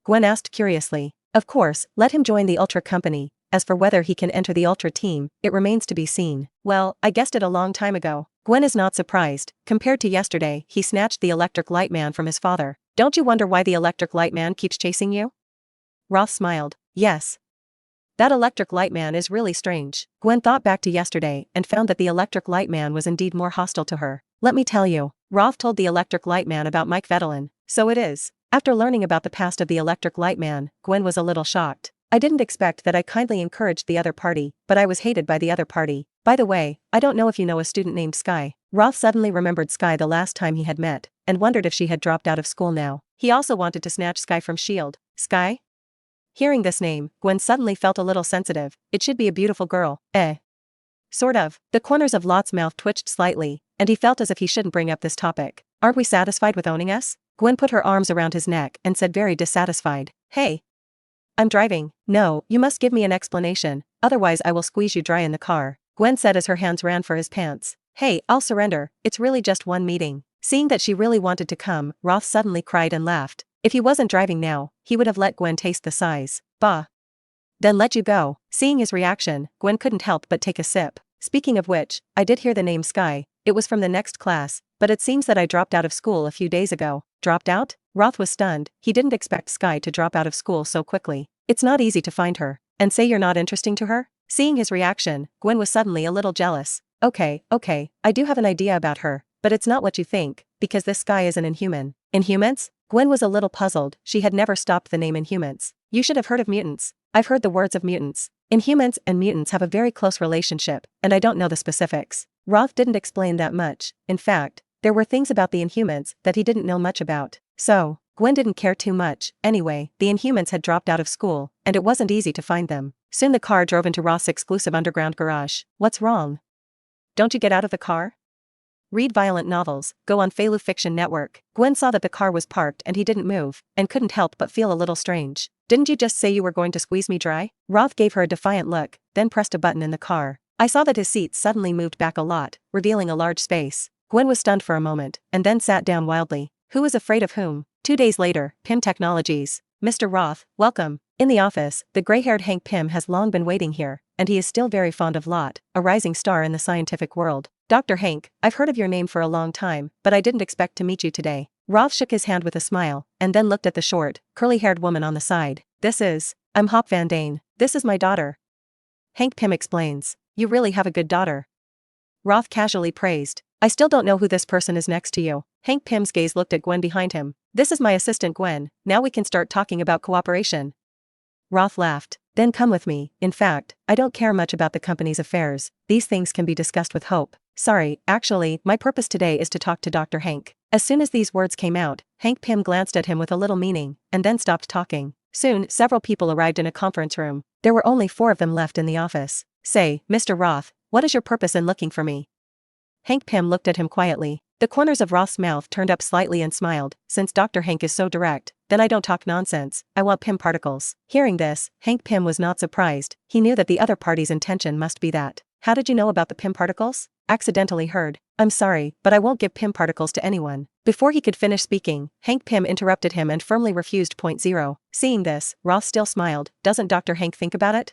Gwen asked curiously. Of course, let him join the Ultra Company. As for whether he can enter the Ultra team, it remains to be seen. Well, I guessed it a long time ago. Gwen is not surprised. Compared to yesterday, he snatched the electric light man from his father. Don't you wonder why the electric light man keeps chasing you? Roth smiled. Yes. That electric light man is really strange. Gwen thought back to yesterday and found that the electric light man was indeed more hostile to her. Let me tell you. Roth told the electric light man about Mike Vetelin. So it is. After learning about the past of the electric light man, Gwen was a little shocked. I didn't expect that I kindly encouraged the other party, but I was hated by the other party. By the way, I don't know if you know a student named Sky. Roth suddenly remembered Sky the last time he had met, and wondered if she had dropped out of school now. He also wanted to snatch Sky from S.H.I.E.L.D. Sky? Hearing this name, Gwen suddenly felt a little sensitive. It should be a beautiful girl. Sort of. The corners of Lot's mouth twitched slightly, and he felt as if he shouldn't bring up this topic. Aren't we satisfied with owning us? Gwen put her arms around his neck and said very dissatisfied. Hey. I'm driving. No, you must give me an explanation, otherwise I will squeeze you dry in the car. Gwen said as her hands ran for his pants. Hey, I'll surrender, it's really just one meeting. Seeing that she really wanted to come, Roth suddenly cried and laughed. If he wasn't driving now, he would have let Gwen taste the size. Bah. Then let you go. Seeing his reaction, Gwen couldn't help but take a sip. Speaking of which, I did hear the name Sky. It was from the next class, but it seems that I dropped out of school a few days ago. Dropped out? Roth was stunned. He didn't expect Sky to drop out of school so quickly. It's not easy to find her. And say you're not interesting to her? Seeing his reaction, Gwen was suddenly a little jealous. Okay, I do have an idea about her, but it's not what you think, because this Sky is an Inhuman. Inhumans? Gwen was a little puzzled. She had never stopped the name Inhumans. You should have heard of mutants. I've heard the words of mutants. Inhumans and mutants have a very close relationship, and I don't know the specifics. Roth didn't explain that much. In fact, there were things about the Inhumans that he didn't know much about. So, Gwen didn't care too much. Anyway, the Inhumans had dropped out of school, and it wasn't easy to find them. Soon the car drove into Roth's exclusive underground garage. What's wrong? Don't you get out of the car? Read violent novels, go on Felu Fiction Network. Gwen saw that the car was parked and he didn't move, and couldn't help but feel a little strange. Didn't you just say you were going to squeeze me dry? Roth gave her a defiant look, then pressed a button in the car. I saw that his seat suddenly moved back a lot, revealing a large space. Gwen was stunned for a moment, and then sat down wildly. Who is afraid of whom? 2 days later, Pym Technologies. Mr. Roth, welcome. In the office, the gray-haired Hank Pym has long been waiting here, and he is still very fond of Lot, a rising star in the scientific world. Dr. Hank, I've heard of your name for a long time, but I didn't expect to meet you today. Roth shook his hand with a smile, and then looked at the short, curly-haired woman on the side. I'm Hop Van Dane. This is my daughter. Hank Pym explains. You really have a good daughter. Roth casually praised. I still don't know who this person is next to you. Hank Pym's gaze looked at Gwen behind him. This is my assistant Gwen. Now we can start talking about cooperation. Roth laughed. Then come with me. In fact, I don't care much about the company's affairs. These things can be discussed with Hope. Sorry, actually, my purpose today is to talk to Dr. Hank. As soon as these words came out, Hank Pym glanced at him with a little meaning, and then stopped talking. Soon, several people arrived in a conference room. There were only 4 of them left in the office. Say, Mr. Roth, what is your purpose in looking for me? Hank Pym looked at him quietly. The corners of Roth's mouth turned up slightly and smiled. Since Dr. Hank is so direct, then I don't talk nonsense. I want Pym particles. Hearing this, Hank Pym was not surprised. He knew that the other party's intention must be that. How did you know about the Pym particles? Accidentally heard. I'm sorry, but I won't give Pym particles to anyone. Before he could finish speaking, Hank Pym interrupted him and firmly refused. .0. Seeing this, Roth still smiled. Doesn't Dr. Hank think about it?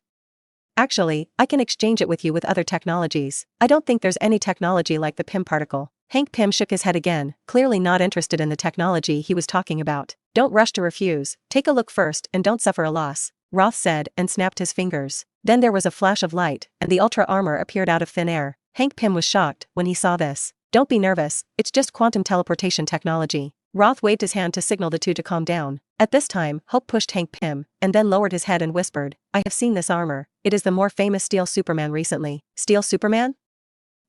Actually, I can exchange it with you with other technologies. I don't think there's any technology like the Pym particle. Hank Pym shook his head again, clearly not interested in the technology he was talking about. Don't rush to refuse, take a look first and don't suffer a loss, Roth said and snapped his fingers. Then there was a flash of light, and the Ultra Armor appeared out of thin air. Hank Pym was shocked when he saw this. Don't be nervous, it's just quantum teleportation technology. Roth waved his hand to signal the two to calm down. At this time, Hope pushed Hank Pym, and then lowered his head and whispered, I have seen this armor. It is the more famous Steel Superman recently. Steel Superman?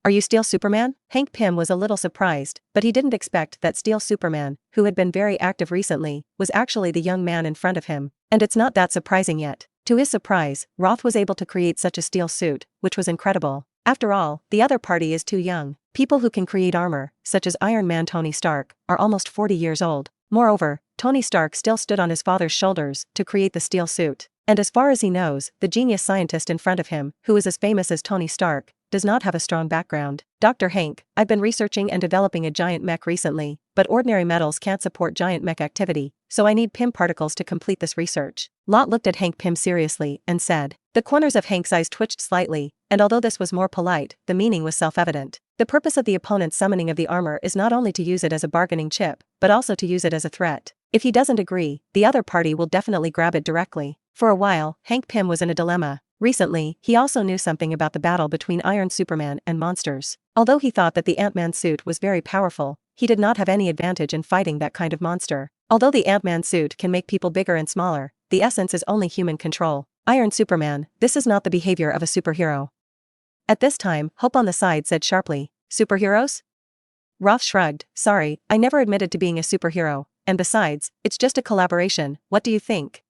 Are you Steel Superman? Hank Pym was a little surprised, but he didn't expect that Steel Superman, who had been very active recently, was actually the young man in front of him. And it's not that surprising yet. To his surprise, Roth was able to create such a steel suit, which was incredible. After all, the other party is too young. People who can create armor, such as Iron Man Tony Stark, are almost 40 years old. Moreover, Tony Stark still stood on his father's shoulders to create the steel suit. And as far as he knows, the genius scientist in front of him, who is as famous as Tony Stark, does not have a strong background. Dr. Hank, I've been researching and developing a giant mech recently, but ordinary metals can't support giant mech activity, so I need Pym particles to complete this research. Lot looked at Hank Pym seriously and said. The corners of Hank's eyes twitched slightly, and although this was more polite, the meaning was self-evident. The purpose of the opponent's summoning of the armor is not only to use it as a bargaining chip, but also to use it as a threat. If he doesn't agree, the other party will definitely grab it directly. For a while, Hank Pym was in a dilemma. Recently, he also knew something about the battle between Iron Superman and monsters. Although he thought that the Ant-Man suit was very powerful, he did not have any advantage in fighting that kind of monster. Although the Ant-Man suit can make people bigger and smaller, the essence is only human control. Iron Superman, this is not the behavior of a superhero. At this time, Hope on the side said sharply, Superheroes? Roth shrugged, sorry, I never admitted to being a superhero, and besides, it's just a collaboration, what do you think?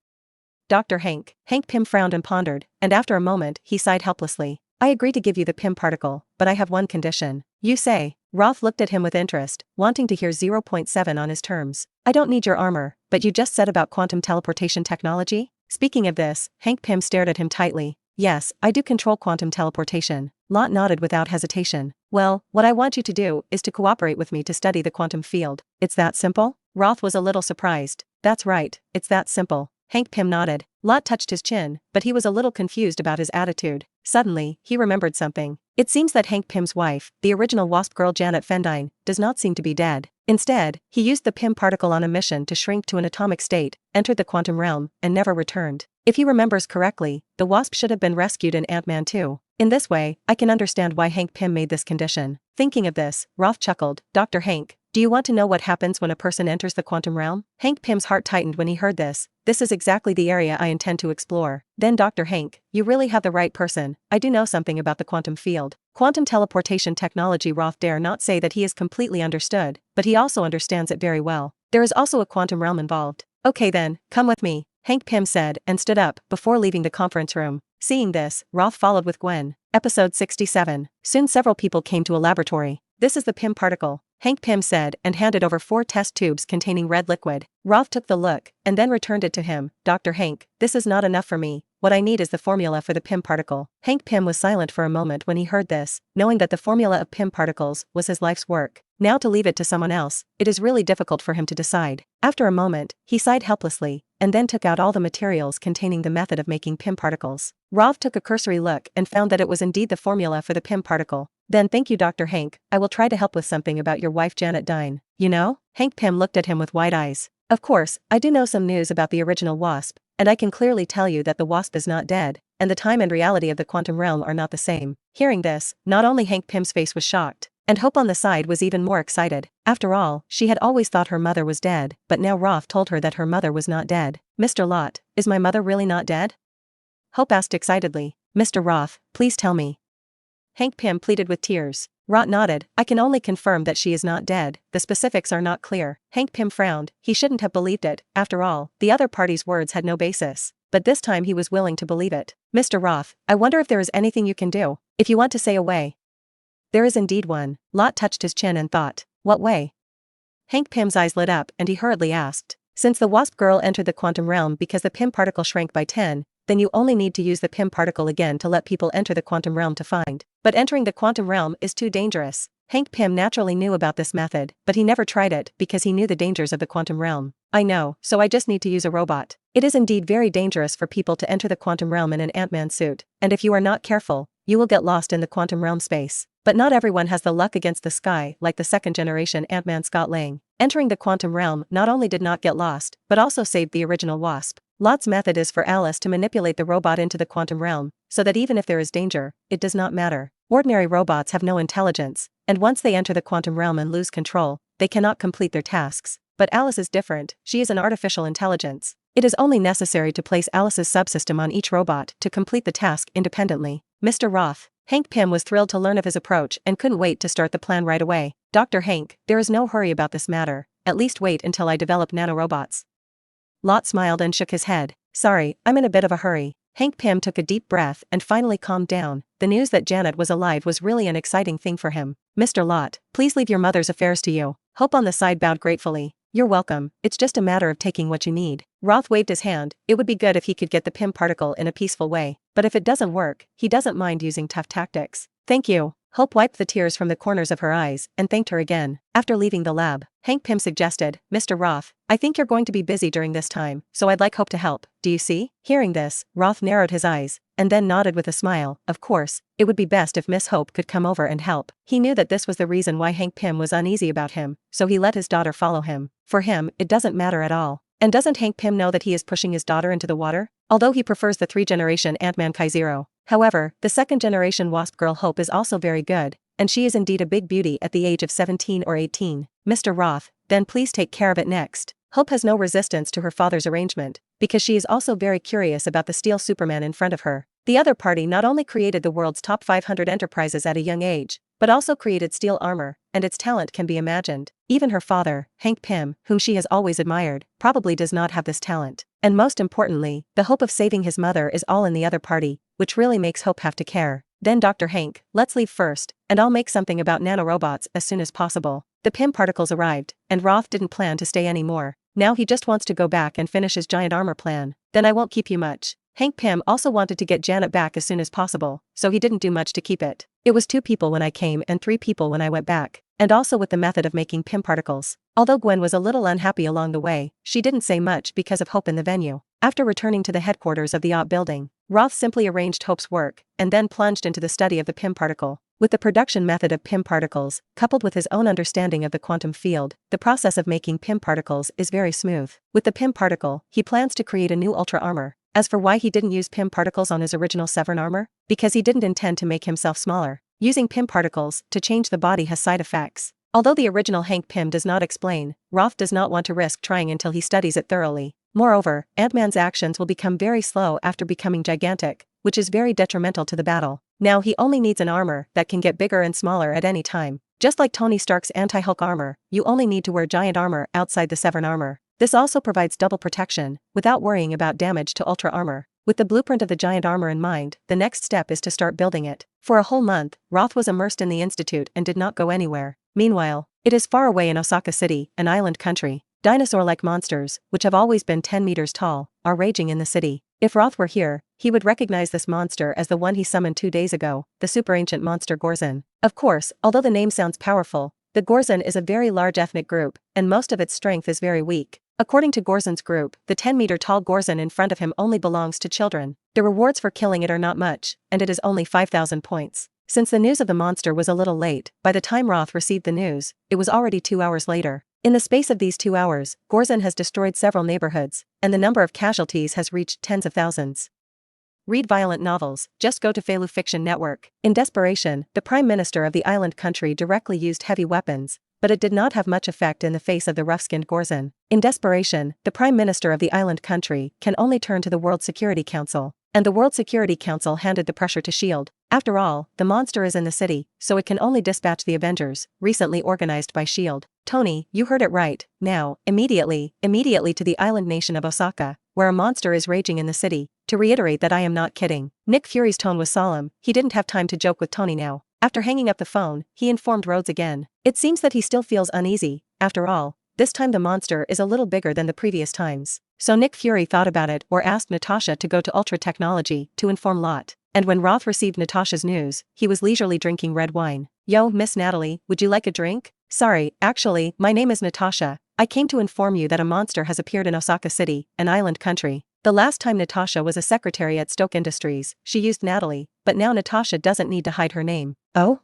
Dr. Hank. Hank Pym frowned and pondered, and after a moment, he sighed helplessly. I agree to give you the Pym particle, but I have one condition. You say. Roth looked at him with interest, wanting to hear 0.7 on his terms. I don't need your armor, but you just said about quantum teleportation technology? Speaking of this, Hank Pym stared at him tightly. Yes, I do control quantum teleportation. Lot nodded without hesitation. Well, what I want you to do is to cooperate with me to study the quantum field. It's that simple? Roth was a little surprised. That's right, it's that simple. Hank Pym nodded. Lot touched his chin, but he was a little confused about his attitude. Suddenly, he remembered something. It seems that Hank Pym's wife, the original Wasp girl Janet Fendine, does not seem to be dead. Instead, he used the Pym particle on a mission to shrink to an atomic state, entered the quantum realm, and never returned. If he remembers correctly, the Wasp should have been rescued in Ant-Man 2. In this way, I can understand why Hank Pym made this condition. Thinking of this, Roth chuckled. Dr. Hank, do you want to know what happens when a person enters the quantum realm? Hank Pym's heart tightened when he heard this. This is exactly the area I intend to explore. Then Dr. Hank, you really have the right person. I do know something about the quantum field. Quantum teleportation technology. Roth dare not say that he is completely understood, but he also understands it very well. There is also a quantum realm involved. Okay then, come with me, Hank Pym said and stood up before leaving the conference room. Seeing this, Roth followed with Gwen. Episode 67. Soon several people came to a laboratory. This is the Pym particle, Hank Pym said and handed over 4 test tubes containing red liquid. Roth took the look and then returned it to him. Dr. Hank, this is not enough for me. What I need is the formula for the Pym particle. Hank Pym was silent for a moment when he heard this, knowing that the formula of Pym particles was his life's work. Now to leave it to someone else, it is really difficult for him to decide. After a moment, he sighed helplessly, and then took out all the materials containing the method of making Pym particles. Roth took a cursory look and found that it was indeed the formula for the Pym particle. Then thank you Dr. Hank, I will try to help with something about your wife Janet Dine. You know? Hank Pym looked at him with wide eyes. Of course, I do know some news about the original Wasp, and I can clearly tell you that the Wasp is not dead, and the time and reality of the quantum realm are not the same. Hearing this, not only Hank Pym's face was shocked, and Hope on the side was even more excited. After all, she had always thought her mother was dead, but now Roth told her that her mother was not dead. Mr. Lot, is my mother really not dead? Hope asked excitedly. Mr. Roth, please tell me. Hank Pym pleaded with tears. Roth nodded. I can only confirm that she is not dead, the specifics are not clear. Hank Pym frowned. He shouldn't have believed it. After all, the other party's words had no basis. But this time he was willing to believe it. Mr. Roth, I wonder if there is anything you can do. If you want to say a way. There is indeed one. Lot touched his chin and thought. What way? Hank Pym's eyes lit up and he hurriedly asked. Since the Wasp girl entered the quantum realm because the Pym particle shrank by 10, then you only need to use the Pym particle again to let people enter the quantum realm to find. But entering the quantum realm is too dangerous. Hank Pym naturally knew about this method, but he never tried it because he knew the dangers of the quantum realm. I know, so I just need to use a robot. It is indeed very dangerous for people to enter the quantum realm in an Ant-Man suit, and if you are not careful, you will get lost in the quantum realm space. But not everyone has the luck against the sky like the second-generation Ant-Man Scott Lang. Entering the quantum realm not only did not get lost, but also saved the original Wasp. Lot's method is for Alice to manipulate the robot into the quantum realm, so that even if there is danger, it does not matter. Ordinary robots have no intelligence, and once they enter the quantum realm and lose control, they cannot complete their tasks. But Alice is different, she is an artificial intelligence. It is only necessary to place Alice's subsystem on each robot to complete the task independently. Mr. Roth. Hank Pym was thrilled to learn of his approach and couldn't wait to start the plan right away. Dr. Hank, there is no hurry about this matter, at least wait until I develop nanorobots. Lot smiled and shook his head. Sorry, I'm in a bit of a hurry. Hank Pym took a deep breath and finally calmed down. The news that Janet was alive was really an exciting thing for him. Mr. Lot, please leave your mother's affairs to you. Hope on the side bowed gratefully. You're welcome, it's just a matter of taking what you need. Roth waved his hand. It would be good if he could get the Pym particle in a peaceful way, but if it doesn't work, he doesn't mind using tough tactics. Thank you. Hope wiped the tears from the corners of her eyes and thanked her again. After leaving the lab, Hank Pym suggested, Mr. Roth, I think you're going to be busy during this time, so I'd like Hope to help, do you see? Hearing this, Roth narrowed his eyes, and then nodded with a smile. Of course, it would be best if Miss Hope could come over and help. He knew that this was the reason why Hank Pym was uneasy about him, so he let his daughter follow him. For him, it doesn't matter at all. And doesn't Hank Pym know that he is pushing his daughter into the water? Although he prefers the 3rd-generation Ant-Man Kai-Zero. However, the 2nd-generation Wasp girl Hope is also very good, and she is indeed a big beauty at the age of 17 or 18. Mr. Roth, then please take care of it next. Hope has no resistance to her father's arrangement, because she is also very curious about the steel Superman in front of her. The other party not only created the world's top 500 enterprises at a young age, but also created steel armor, and its talent can be imagined. Even her father, Hank Pym, whom she has always admired, probably does not have this talent. And most importantly, the hope of saving his mother is all in the other party, which really makes Hope have to care. Then Dr. Hank, let's leave first, and I'll make something about nanorobots as soon as possible. The Pym particles arrived, and Roth didn't plan to stay anymore. Now he just wants to go back and finish his giant armor plan. Then I won't keep you much. Hank Pym also wanted to get Janet back as soon as possible, so he didn't do much to keep it. It was 2 people when I came and 3 people when I went back, and also with the method of making Pym particles. Although Gwen was a little unhappy along the way, she didn't say much because of Hope in the venue. After returning to the headquarters of the OP building, Roth simply arranged Hope's work, and then plunged into the study of the Pym particle. With the production method of Pym particles, coupled with his own understanding of the quantum field, the process of making Pym particles is very smooth. With the Pym particle, he plans to create a new Ultra armor. As for why he didn't use Pym particles on his original Saiwen armor, because he didn't intend to make himself smaller. Using Pym particles to change the body has side effects. Although the original Hank Pym does not explain, Roth does not want to risk trying until he studies it thoroughly. Moreover, Ant-Man's actions will become very slow after becoming gigantic, which is very detrimental to the battle. Now he only needs an armor that can get bigger and smaller at any time. Just like Tony Stark's anti-Hulk armor, you only need to wear giant armor outside the Saiwen armor. This also provides double protection, without worrying about damage to Ultra armor. With the blueprint of the giant armor in mind, the next step is to start building it. For a whole month, Roth was immersed in the institute and did not go anywhere. Meanwhile, it is far away in Osaka City, an island country. Dinosaur-like monsters, which have always been 10 meters tall, are raging in the city. If Roth were here, he would recognize this monster as the one he summoned 2 days ago, the super ancient monster Gorzon. Of course, although the name sounds powerful, the Gorzon is a very large ethnic group, and most of its strength is very weak. According to Gorzon's group, the 10-meter-tall Gorzon in front of him only belongs to children. The rewards for killing it are not much, and it is only 5,000 points. Since the news of the monster was a little late, by the time Roth received the news, it was already 2 hours later. In the space of these 2 hours, Gorzon has destroyed several neighborhoods, and the number of casualties has reached tens of thousands. Read violent novels, just go to Feilu Fiction Network. In desperation, the Prime Minister of the island country directly used heavy weapons, but it did not have much effect in the face of the rough-skinned Gorzon. In desperation, the Prime Minister of the island country can only turn to the World Security Council, and the World Security Council handed the pressure to S.H.I.E.L.D. After all, the monster is in the city, so it can only dispatch the Avengers, recently organized by S.H.I.E.L.D. Tony, you heard it right. Now, immediately to the island nation of Osaka, where a monster is raging in the city. To reiterate that I am not kidding. Nick Fury's tone was solemn. He didn't have time to joke with Tony now. After hanging up the phone, he informed Rhodes again. It seems that he still feels uneasy. After all, this time the monster is a little bigger than the previous times. So Nick Fury thought about it or asked Natasha to go to Ultra Technology to inform Lot. And when Roth received Natasha's news, he was leisurely drinking red wine. Yo, Miss Natalie, would you like a drink? Sorry, actually, my name is Natasha, I came to inform you that a monster has appeared in Osaka City, an island country. The last time Natasha was a secretary at Stoke Industries, she used Natalie, but now Natasha doesn't need to hide her name. Oh?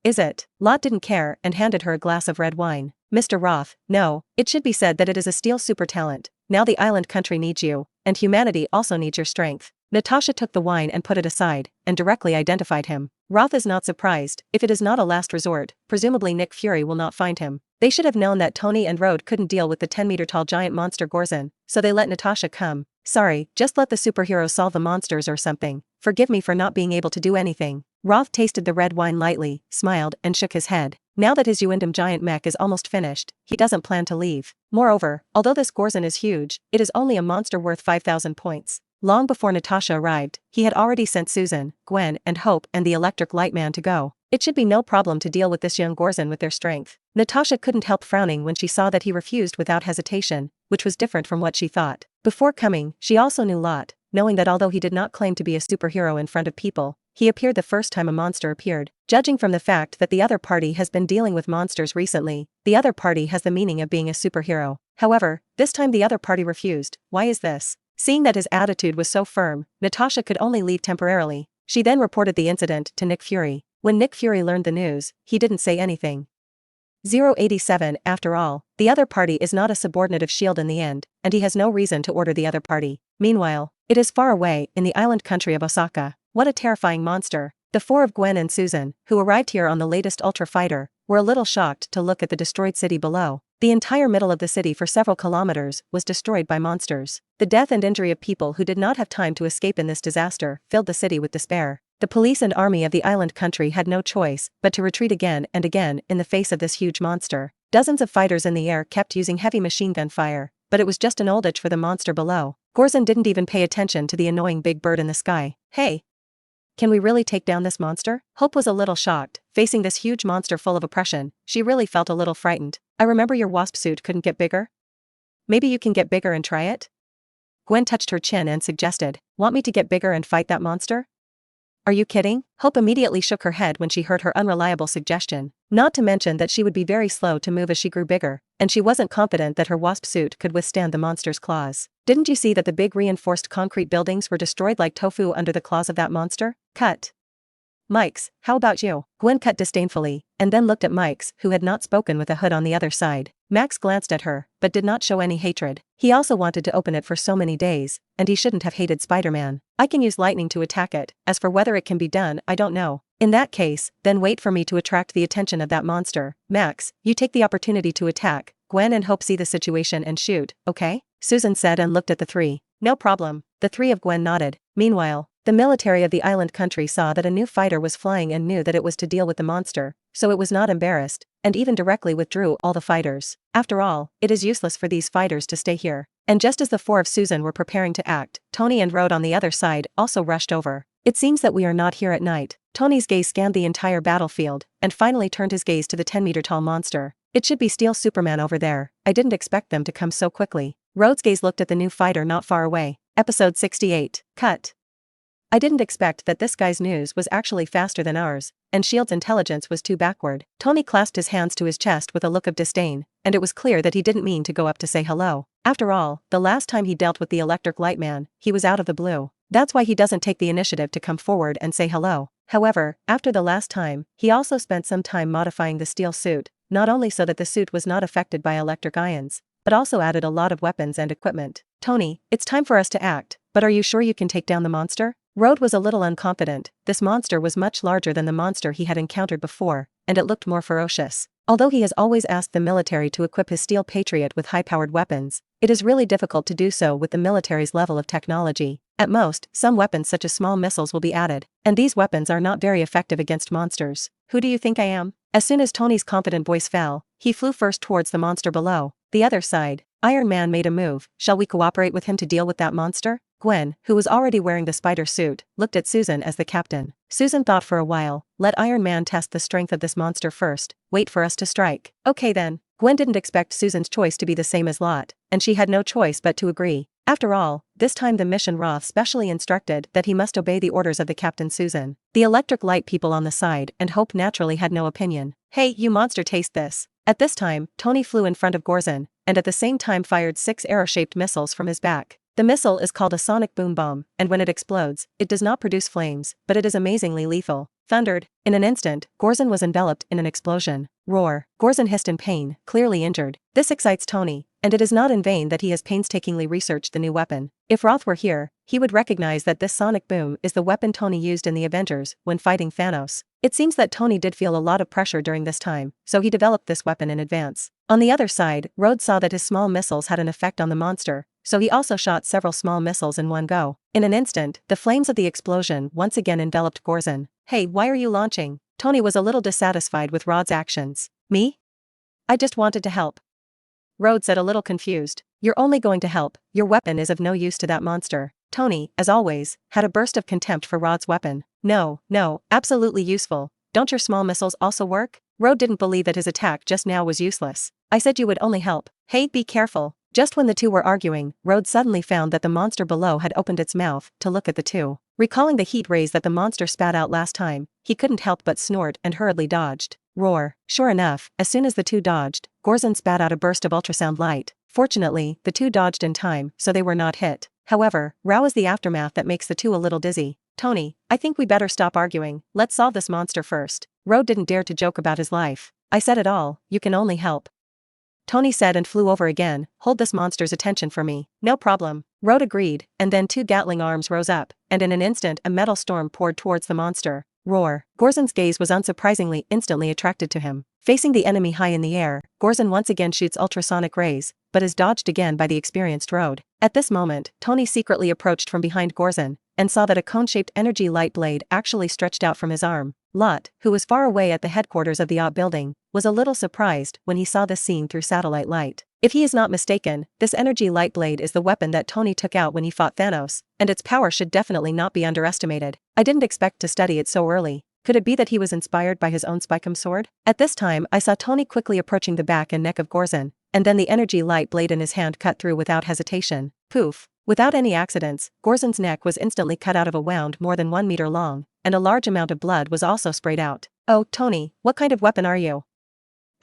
Is it? Lot didn't care and handed her a glass of red wine. Mr. Roth, no, it should be said that it is a steel super talent. Now the island country needs you, and humanity also needs your strength. Natasha took the wine and put it aside, and directly identified him. Roth is not surprised. If it is not a last resort, presumably Nick Fury will not find him. They should have known that Tony and Rhodes couldn't deal with the 10-meter-tall giant monster Gorzin, so they let Natasha come. Sorry, just let the superheroes solve the monsters or something. Forgive me for not being able to do anything. Roth tasted the red wine lightly, smiled, and shook his head. Now that his Uindum giant mech is almost finished, he doesn't plan to leave. Moreover, although this Gorzin is huge, it is only a monster worth 5,000 points. Long before Natasha arrived, he had already sent Susan, Gwen, and Hope and the Electric Light Man to go. It should be no problem to deal with this young Gorzin with their strength. Natasha couldn't help frowning when she saw that he refused without hesitation, which was different from what she thought. Before coming, she also knew Lot, knowing that although he did not claim to be a superhero in front of people, he appeared the first time a monster appeared. Judging from the fact that the other party has been dealing with monsters recently, the other party has the meaning of being a superhero. However, this time the other party refused. Why is this? Seeing that his attitude was so firm, Natasha could only leave temporarily. She then reported the incident to Nick Fury. When Nick Fury learned the news, he didn't say anything. 087 After all, the other party is not a subordinate of S.H.I.E.L.D. in the end, and he has no reason to order the other party. Meanwhile, it is far away, in the island country of Osaka. What a terrifying monster. The four of Gwen and Susan, who arrived here on the latest Ultra Fighter, were a little shocked to look at the destroyed city below. The entire middle of the city for several kilometers was destroyed by monsters. The death and injury of people who did not have time to escape in this disaster filled the city with despair. The police and army of the island country had no choice but to retreat again and again in the face of this huge monster. Dozens of fighters in the air kept using heavy machine gun fire, but it was just an olditch for the monster below. Gorzin didn't even pay attention to the annoying big bird in the sky. Hey! Can we really take down this monster? Hope was a little shocked. Facing this huge monster full of oppression, she really felt a little frightened. I remember your wasp suit couldn't get bigger? Maybe you can get bigger and try it? Gwen touched her chin and suggested, want me to get bigger and fight that monster? Are you kidding? Hope immediately shook her head when she heard her unreliable suggestion. Not to mention that she would be very slow to move as she grew bigger, and she wasn't confident that her wasp suit could withstand the monster's claws. Didn't you see that the big reinforced concrete buildings were destroyed like tofu under the claws of that monster? Cut. Mike's, how about you? Gwen cut disdainfully, and then looked at Mike's, who had not spoken with a hood on the other side. Max glanced at her, but did not show any hatred. He also wanted to open it for so many days, and he shouldn't have hated Spider-Man. I can use lightning to attack it, as for whether it can be done, I don't know. In that case, then wait for me to attract the attention of that monster. Max, you take the opportunity to attack. Gwen and Hope see the situation and shoot, okay? Susan said and looked at the three. No problem. The three of Gwen nodded. Meanwhile, the military of the island country saw that a new fighter was flying and knew that it was to deal with the monster, so it was not embarrassed, and even directly withdrew all the fighters. After all, it is useless for these fighters to stay here. And just as the four of Susan were preparing to act, Tony and Rhodes on the other side also rushed over. It seems that we are not here at night. Tony's gaze scanned the entire battlefield, and finally turned his gaze to the 10-meter-tall monster. It should be Steel Superman over there. I didn't expect them to come so quickly. Rhodes' gaze looked at the new fighter not far away. Episode 68. Cut. I didn't expect that this guy's news was actually faster than ours, and S.H.I.E.L.D.'s intelligence was too backward. Tony clasped his hands to his chest with a look of disdain, and it was clear that he didn't mean to go up to say hello. After all, the last time he dealt with the Electric Light Man, he was out of the blue. That's why he doesn't take the initiative to come forward and say hello. However, after the last time, he also spent some time modifying the steel suit, not only so that the suit was not affected by electric ions, but also added a lot of weapons and equipment. Tony, it's time for us to act, but are you sure you can take down the monster? Rhodes was a little unconfident. This monster was much larger than the monster he had encountered before, and it looked more ferocious. Although he has always asked the military to equip his Steel Patriot with high-powered weapons, it is really difficult to do so with the military's level of technology. At most, some weapons such as small missiles will be added, and these weapons are not very effective against monsters. Who do you think I am? As soon as Tony's confident voice fell, he flew first towards the monster below. The other side, Iron Man made a move. Shall we cooperate with him to deal with that monster? Gwen, who was already wearing the spider suit, looked at Susan as the captain. Susan thought for a while. Let Iron Man test the strength of this monster first. Wait for us to strike. Okay then. Gwen didn't expect Susan's choice to be the same as Lot, and she had no choice but to agree. After all, this time the mission Roth specially instructed that he must obey the orders of the Captain Susan. The electric light people on the side and Hope naturally had no opinion. Hey, you monster, taste this. At this time, Tony flew in front of Gorzin, and at the same time fired 6 arrow-shaped missiles from his back. The missile is called a sonic boom bomb, and when it explodes, it does not produce flames, but it is amazingly lethal. Thundered. In an instant, Gorzin was enveloped in an explosion. Roar. Gorzin hissed in pain, clearly injured. This excites Tony, and it is not in vain that he has painstakingly researched the new weapon. If Roth were here, he would recognize that this sonic boom is the weapon Tony used in the Avengers when fighting Thanos. It seems that Tony did feel a lot of pressure during this time, so he developed this weapon in advance. On the other side, Rhodes saw that his small missiles had an effect on the monster, so he also shot several small missiles in one go. In an instant, the flames of the explosion once again enveloped Gorzin. Hey, why are you launching? Tony was a little dissatisfied with Rhod's actions. Me? I just wanted to help. Rhodes said, a little confused. You're only going to help, your weapon is of no use to that monster. Tony, as always, had a burst of contempt for Rhod's weapon. No, absolutely useful. Don't your small missiles also work? Rhodes didn't believe that his attack just now was useless. I said you would only help. Hey, be careful. Just when the two were arguing, Rhodes suddenly found that the monster below had opened its mouth to look at the two. Recalling the heat rays that the monster spat out last time, he couldn't help but snort and hurriedly dodged. Roar. Sure enough, as soon as the two dodged, Gorzin spat out a burst of ultrasound light. Fortunately, the two dodged in time, so they were not hit. However, row is the aftermath that makes the two a little dizzy. Tony, I think we better stop arguing, let's solve this monster first. Rhodes didn't dare to joke about his life. I said it all, you can only help. Tony said and flew over again. Hold this monster's attention for me. No problem. Rhodes agreed, and then 2 Gatling arms rose up, and in an instant a metal storm poured towards the monster. Roar. Gorzin's gaze was unsurprisingly instantly attracted to him. Facing the enemy high in the air, Gorzin once again shoots ultrasonic rays, but is dodged again by the experienced Rhodes. At this moment, Tony secretly approached from behind Gorzin, and saw that a cone-shaped energy light blade actually stretched out from his arm. Lot, who was far away at the headquarters of the OP building, was a little surprised when he saw this scene through satellite light. If he is not mistaken, this energy light blade is the weapon that Tony took out when he fought Thanos, and its power should definitely not be underestimated. I didn't expect to study it so early. Could it be that he was inspired by his own Spikum sword? At this time I saw Tony quickly approaching the back and neck of Gorzin, and then the energy light blade in his hand cut through without hesitation. Poof. Without any accidents, Gorzin's neck was instantly cut out of a wound more than 1 meter long, and a large amount of blood was also sprayed out. Oh, Tony, what kind of weapon are you?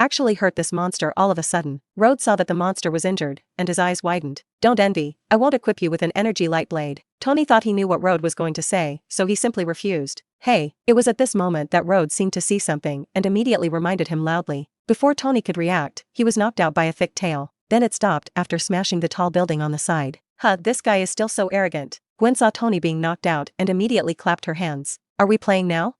Actually hurt this monster all of a sudden. Rhodes saw that the monster was injured, and his eyes widened. Don't envy, I won't equip you with an energy light blade. Tony thought he knew what Rhodes was going to say, so he simply refused. Hey, it was at this moment that Rhodes seemed to see something and immediately reminded him loudly. Before Tony could react, he was knocked out by a thick tail. Then it stopped after smashing the tall building on the side. This guy is still so arrogant. Gwen saw Tony being knocked out and immediately clapped her hands. Are we playing now?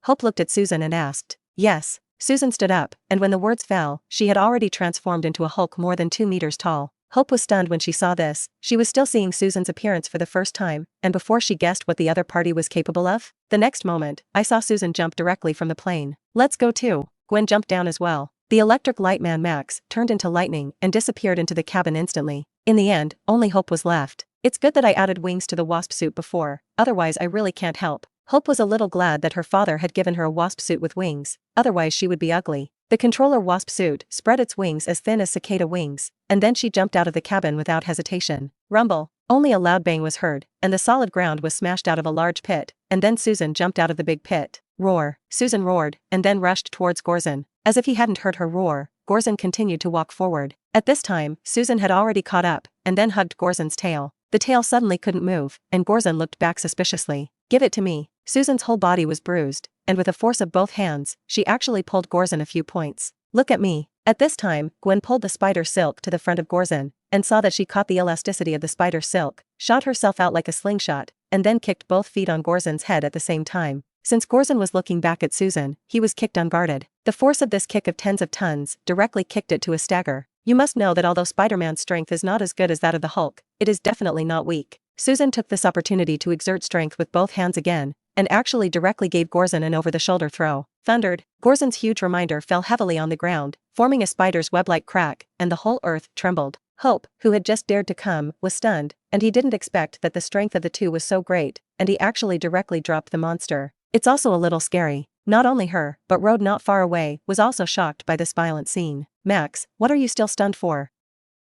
Hope looked at Susan and asked. Yes. Susan stood up, and when the words fell, she had already transformed into a Hulk more than 2 meters tall. Hope was stunned when she saw this. She was still seeing Susan's appearance for the first time, and before she guessed what the other party was capable of, the next moment, I saw Susan jump directly from the plane. Let's go too. Gwen jumped down as well. The electric light man Max turned into lightning and disappeared into the cabin instantly. In the end, only Hope was left. It's good that I added wings to the wasp suit before, otherwise I really can't help. Hope was a little glad that her father had given her a wasp suit with wings, otherwise she would be ugly. The controller wasp suit spread its wings as thin as cicada wings, and then she jumped out of the cabin without hesitation. Rumble. Only a loud bang was heard, and the solid ground was smashed out of a large pit, and then Susan jumped out of the big pit. Roar. Susan roared, and then rushed towards Gorzin. As if he hadn't heard her roar, Gorzin continued to walk forward. At this time, Susan had already caught up, and then hugged Gorzin's tail. The tail suddenly couldn't move, and Gorzin looked back suspiciously. Give it to me. Susan's whole body was bruised, and with a force of both hands, she actually pulled Gorzin a few points. Look at me. At this time, Gwen pulled the spider silk to the front of Gorzin, and saw that she caught the elasticity of the spider silk, shot herself out like a slingshot, and then kicked both feet on Gorzin's head at the same time. Since Gorzin was looking back at Susan, he was kicked unguarded. The force of this kick of tens of tons directly kicked it to a stagger. You must know that although Spider-Man's strength is not as good as that of the Hulk, it is definitely not weak. Susan took this opportunity to exert strength with both hands again, and actually directly gave Gorzin an over-the-shoulder throw. Thundered. Gorzin's huge reminder fell heavily on the ground, forming a spider's web-like crack, and the whole earth trembled. Hope, who had just dared to come, was stunned, and he didn't expect that the strength of the two was so great, and he actually directly dropped the monster. It's also a little scary. Not only her, but Rhodes not far away was also shocked by this violent scene. Max, what are you still stunned for?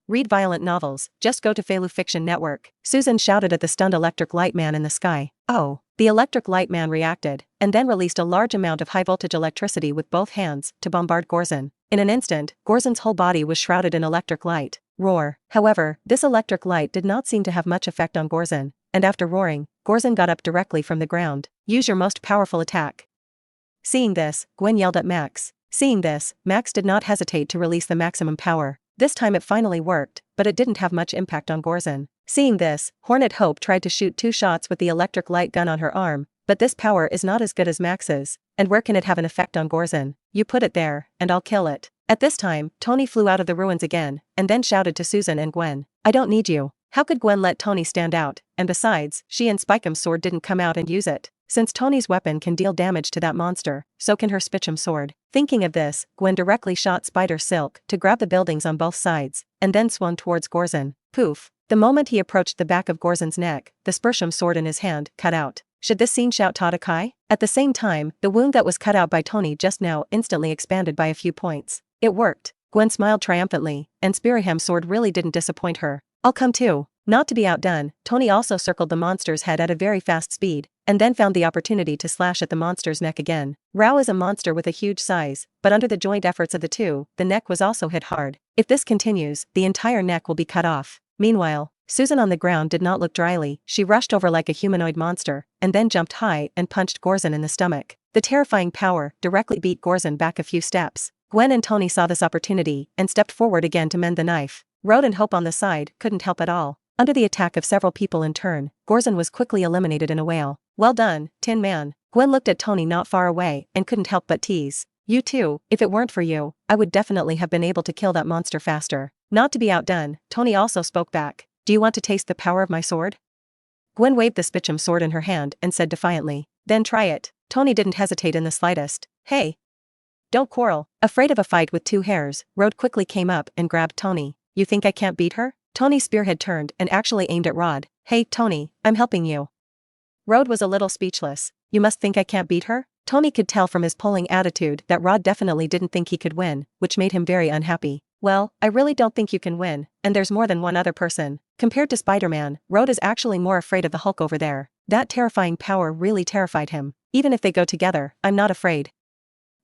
Read violent novels, just go to Felu Fiction Network. Susan shouted at the stunned electric light man in the sky. Oh. The electric light man reacted, and then released a large amount of high-voltage electricity with both hands to bombard Gorzin. In an instant, Gorzin's whole body was shrouded in electric light. Roar. However, this electric light did not seem to have much effect on Gorzin, and after roaring, Gorzin got up directly from the ground. Use your most powerful attack. Seeing this, Gwen yelled at Max. Seeing this, Max did not hesitate to release the maximum power. This time it finally worked, but it didn't have much impact on Gorzin. Seeing this, Hornet Hope tried to shoot 2 shots with the electric light gun on her arm, but this power is not as good as Max's, and where can it have an effect on Gorzin? You put it there, and I'll kill it. At this time, Tony flew out of the ruins again, and then shouted to Susan and Gwen. I don't need you. How could Gwen let Tony stand out, and besides, she and Spikeham's sword didn't come out and use it. Since Tony's weapon can deal damage to that monster, so can her Spichum sword. Thinking of this, Gwen directly shot Spider Silk to grab the buildings on both sides, and then swung towards Gorzin. Poof. The moment he approached the back of Gorzin's neck, the Spurshum sword in his hand cut out. Should this scene shout Tatakai? At the same time, the wound that was cut out by Tony just now instantly expanded by a few points. It worked. Gwen smiled triumphantly, and Spiriham's sword really didn't disappoint her. I'll come too. Not to be outdone, Tony also circled the monster's head at a very fast speed, and then found the opportunity to slash at the monster's neck again. Rao is a monster with a huge size, but under the joint efforts of the two, the neck was also hit hard. If this continues, the entire neck will be cut off. Meanwhile, Susan on the ground did not look dryly. She rushed over like a humanoid monster, and then jumped high and punched Gorzin in the stomach. The terrifying power directly beat Gorzin back a few steps. Gwen and Tony saw this opportunity and stepped forward again to mend the knife. Road and Hope on the side couldn't help at all. Under the attack of several people in turn, Gorzin was quickly eliminated in a wail. Well done, Tin Man. Gwen looked at Tony not far away and couldn't help but tease. You too, if it weren't for you, I would definitely have been able to kill that monster faster. Not to be outdone, Tony also spoke back. Do you want to taste the power of my sword? Gwen waved the Spichum sword in her hand and said defiantly. Then try it. Tony didn't hesitate in the slightest. Hey. Don't quarrel. Afraid of a fight with 2 hairs, Rod quickly came up and grabbed Tony. You think I can't beat her? Tony's spear had turned and actually aimed at Rod. Hey, Tony, I'm helping you. Rod was a little speechless. You must think I can't beat her? Tony could tell from his pulling attitude that Rod definitely didn't think he could win, which made him very unhappy. Well, I really don't think you can win, and there's more than one other person. Compared to Spider-Man, Rod is actually more afraid of the Hulk over there. That terrifying power really terrified him. Even if they go together, I'm not afraid.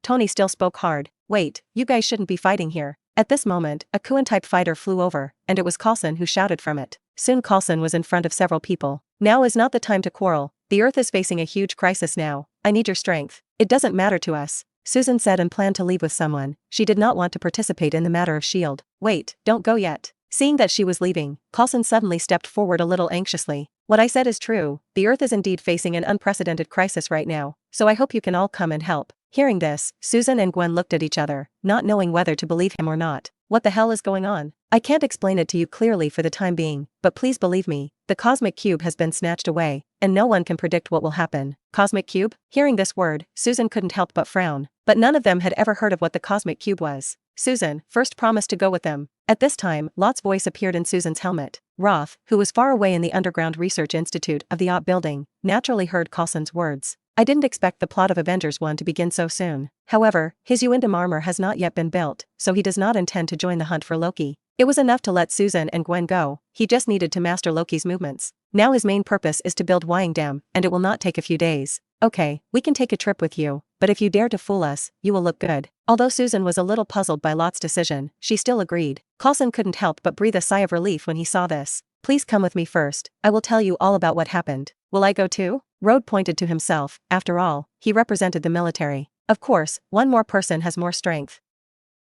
Tony still spoke hard. Wait, you guys shouldn't be fighting here. At this moment, a Kuan-type fighter flew over, and it was Coulson who shouted from it. Soon Coulson was in front of several people. Now is not the time to quarrel. The Earth is facing a huge crisis now. I need your strength. It doesn't matter to us. Susan said and planned to leave with someone. She did not want to participate in the matter of S.H.I.E.L.D. Wait, don't go yet. Seeing that she was leaving, Coulson suddenly stepped forward a little anxiously. What I said is true. The Earth is indeed facing an unprecedented crisis right now, so I hope you can all come and help. Hearing this, Susan and Gwen looked at each other, not knowing whether to believe him or not. What the hell is going on? I can't explain it to you clearly for the time being, but please believe me, the Cosmic Cube has been snatched away, and no one can predict what will happen. Cosmic Cube? Hearing this word, Susan couldn't help but frown. But none of them had ever heard of what the Cosmic Cube was. Susan first promised to go with them. At this time, Lot's voice appeared in Susan's helmet. Roth, who was far away in the Underground Research Institute of the Ott building, naturally heard Coulson's words. I didn't expect the plot of Avengers 1 to begin so soon. However, his Uindum armor has not yet been built, so he does not intend to join the hunt for Loki. It was enough to let Susan and Gwen go. He just needed to master Loki's movements. Now his main purpose is to build Wyingdam, and it will not take a few days. Okay, we can take a trip with you, but if you dare to fool us, you will look good. Although Susan was a little puzzled by Lot's decision, she still agreed. Coulson couldn't help but breathe a sigh of relief when he saw this. Please come with me first. I will tell you all about what happened. Will I go too? Rode pointed to himself. After all, he represented the military. Of course, one more person has more strength.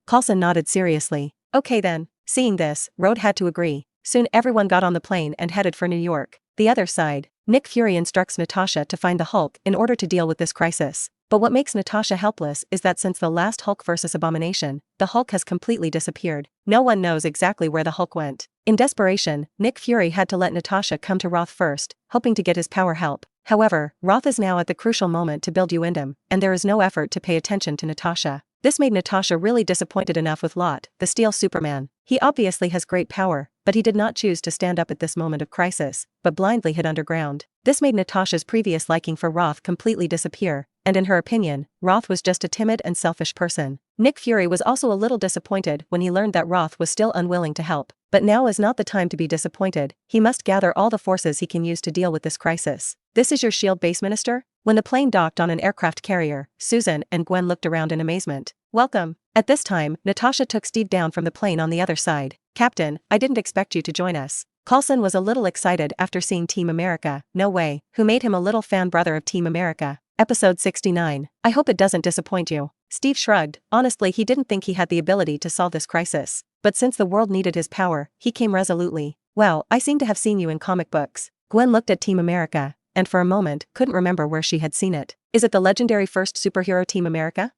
Coulson nodded seriously. Okay then. Seeing this, Rode had to agree. Soon everyone got on the plane and headed for New York. The other side, Nick Fury instructs Natasha to find the Hulk in order to deal with this crisis. But what makes Natasha helpless is that since the last Hulk vs. Abomination, the Hulk has completely disappeared. No one knows exactly where the Hulk went. In desperation, Nick Fury had to let Natasha come to Roth first, hoping to get his power help. However, Roth is now at the crucial moment to build Uindum, and there is no effort to pay attention to Natasha. This made Natasha really disappointed enough with Lot, the Steel Superman. He obviously has great power, but he did not choose to stand up at this moment of crisis, but blindly hid underground. This made Natasha's previous liking for Roth completely disappear, and in her opinion, Roth was just a timid and selfish person. Nick Fury was also a little disappointed when he learned that Roth was still unwilling to help. But now is not the time to be disappointed. He must gather all the forces he can use to deal with this crisis. This is your shield base, Minister? When the plane docked on an aircraft carrier, Susan and Gwen looked around in amazement. Welcome. At this time, Natasha took Steve down from the plane on the other side. Captain, I didn't expect you to join us. Coulson was a little excited after seeing Team America, no way, who made him a little fan brother of Team America. Episode 69. I hope it doesn't disappoint you. Steve shrugged. Honestly, he didn't think he had the ability to solve this crisis. But since the world needed his power, he came resolutely. Well, I seem to have seen you in comic books. Gwen looked at Team America, and for a moment, couldn't remember where she had seen it. Is it the legendary first superhero Team America?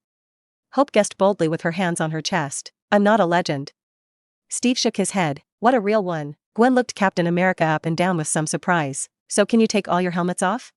Hope guessed boldly with her hands on her chest. I'm not a legend. Steve shook his head. What a real one. Gwen looked Captain America up and down with some surprise. So can you take all your helmets off?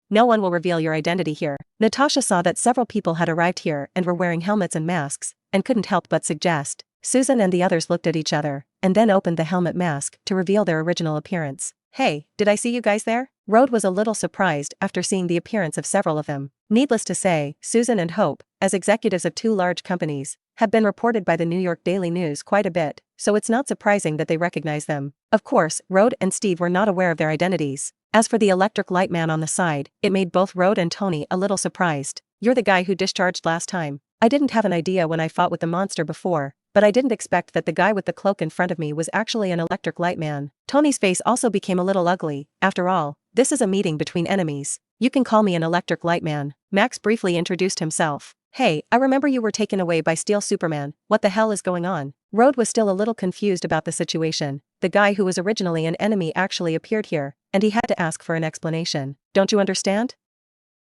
No one will reveal your identity here. Natasha saw that several people had arrived here and were wearing helmets and masks, and couldn't help but suggest. Susan and the others looked at each other, and then opened the helmet mask to reveal their original appearance. Hey, did I see you guys there? Rhoda was a little surprised after seeing the appearance of several of them. Needless to say, Susan and Hope, as executives of two large companies, have been reported by the New York Daily News quite a bit, so it's not surprising that they recognize them. Of course, Rhoda and Steve were not aware of their identities. As for the electric light man on the side, it made both Rhoda and Tony a little surprised. You're the guy who discharged last time. I didn't have an idea when I fought with the monster before, but I didn't expect that the guy with the cloak in front of me was actually an electric light man. Tony's face also became a little ugly. After all, this is a meeting between enemies. You can call me an electric light man. Max briefly introduced himself. Hey, I remember you were taken away by Steel Superman. What the hell is going on? Rhoda was still a little confused about the situation. The guy who was originally an enemy actually appeared here, and he had to ask for an explanation. Don't you understand?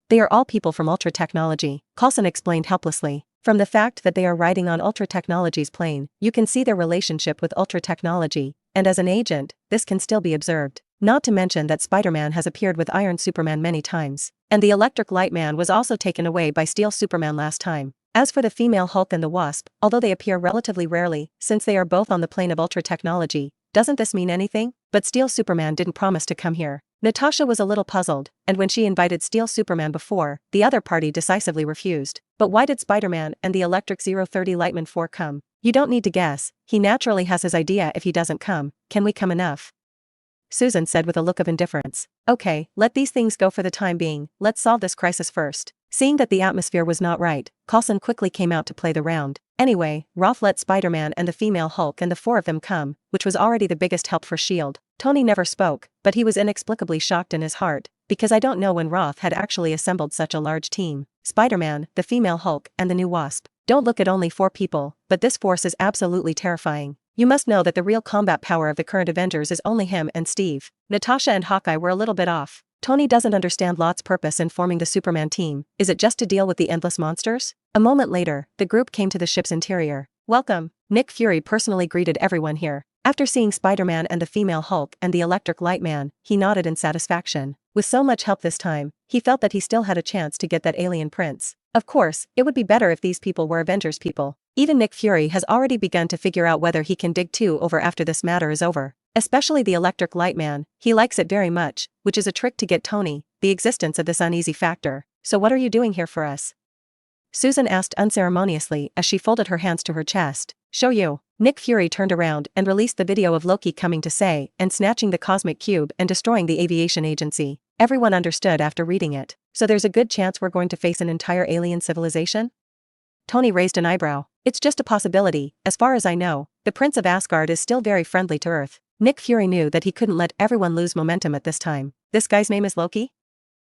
They are all people from Ultra Technology, Coulson explained helplessly. From the fact that they are riding on Ultra Technology's plane, you can see their relationship with Ultra Technology, and as an agent, this can still be observed. Not to mention that Spider-Man has appeared with Iron Superman many times, and the Electric Light Man was also taken away by Steel Superman last time. As for the female Hulk and the Wasp, although they appear relatively rarely, since they are both on the plane of Ultra Technology, doesn't this mean anything? But Steel Superman didn't promise to come here. Natasha was a little puzzled, and when she invited Steel Superman before, the other party decisively refused. But why did Spider-Man and the Electric 030 Lightman 4 come? You don't need to guess, he naturally has his idea if he doesn't come. Can we come enough? Susan said with a look of indifference. Okay, let these things go for the time being, let's solve this crisis first. Seeing that the atmosphere was not right, Coulson quickly came out to play the round. Anyway, Roth let Spider-Man and the female Hulk and the four of them come, which was already the biggest help for S.H.I.E.L.D. Tony never spoke, but he was inexplicably shocked in his heart, because I don't know when Roth had actually assembled such a large team. Spider-Man, the female Hulk, and the new Wasp. Don't look at only 4 people, but this force is absolutely terrifying. You must know that the real combat power of the current Avengers is only him and Steve. Natasha and Hawkeye were a little bit off. Tony doesn't understand Lot's purpose in forming the Superman team. Is it just to deal with the endless monsters? A moment later, the group came to the ship's interior. Welcome. Nick Fury personally greeted everyone here. After seeing Spider-Man and the female Hulk and the Electric Light Man, he nodded in satisfaction. With so much help this time, he felt that he still had a chance to get that alien prince. Of course, it would be better if these people were Avengers people. Even Nick Fury has already begun to figure out whether he can dig 2 over after this matter is over. Especially the Electric Light Man, he likes it very much, which is a trick to get Tony, the existence of this uneasy factor. So what are you doing here for us? Susan asked unceremoniously as she folded her hands to her chest. Show you. Nick Fury turned around and released the video of Loki coming to Say and snatching the cosmic cube and destroying the aviation agency. Everyone understood after reading it. So there's a good chance we're going to face an entire alien civilization? Tony raised an eyebrow. It's just a possibility. As far as I know, the Prince of Asgard is still very friendly to Earth. Nick Fury knew that he couldn't let everyone lose momentum at this time. This guy's name is Loki?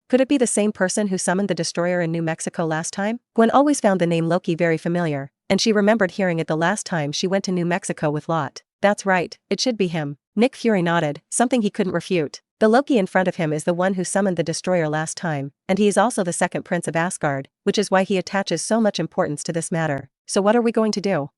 Could it be the same person who summoned the destroyer in New Mexico last time? Gwen always found the name Loki very familiar, and she remembered hearing it the last time she went to New Mexico with Lot. That's right, it should be him. Nick Fury nodded, something he couldn't refute. The Loki in front of him is the one who summoned the destroyer last time, and he is also the second Prince of Asgard, which is why he attaches so much importance to this matter. So what are we going to do?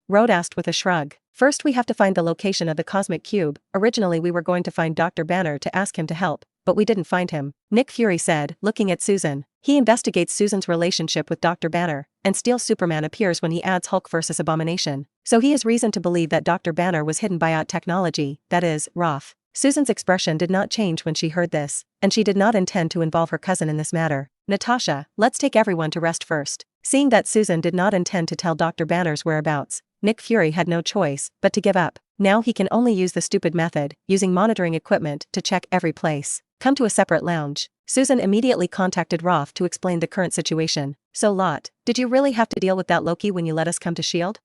Rhoda asked with a shrug. First we have to find the location of the cosmic cube. Originally we were going to find Dr. Banner to ask him to help, but we didn't find him. Nick Fury said, looking at Susan. He investigates Susan's relationship with Dr. Banner, and Steel Superman appears when he adds Hulk vs. Abomination. So he has reason to believe that Dr. Banner was hidden by technology, that is, Roth. Susan's expression did not change when she heard this, and she did not intend to involve her cousin in this matter. Natasha, let's take everyone to rest first. Seeing that Susan did not intend to tell Dr. Banner's whereabouts, Nick Fury had no choice but to give up. Now he can only use the stupid method, using monitoring equipment to check every place. Come to a separate lounge. Susan immediately contacted Roth to explain the current situation. So Lot, did you really have to deal with that Loki when you let us come to S.H.I.E.L.D.?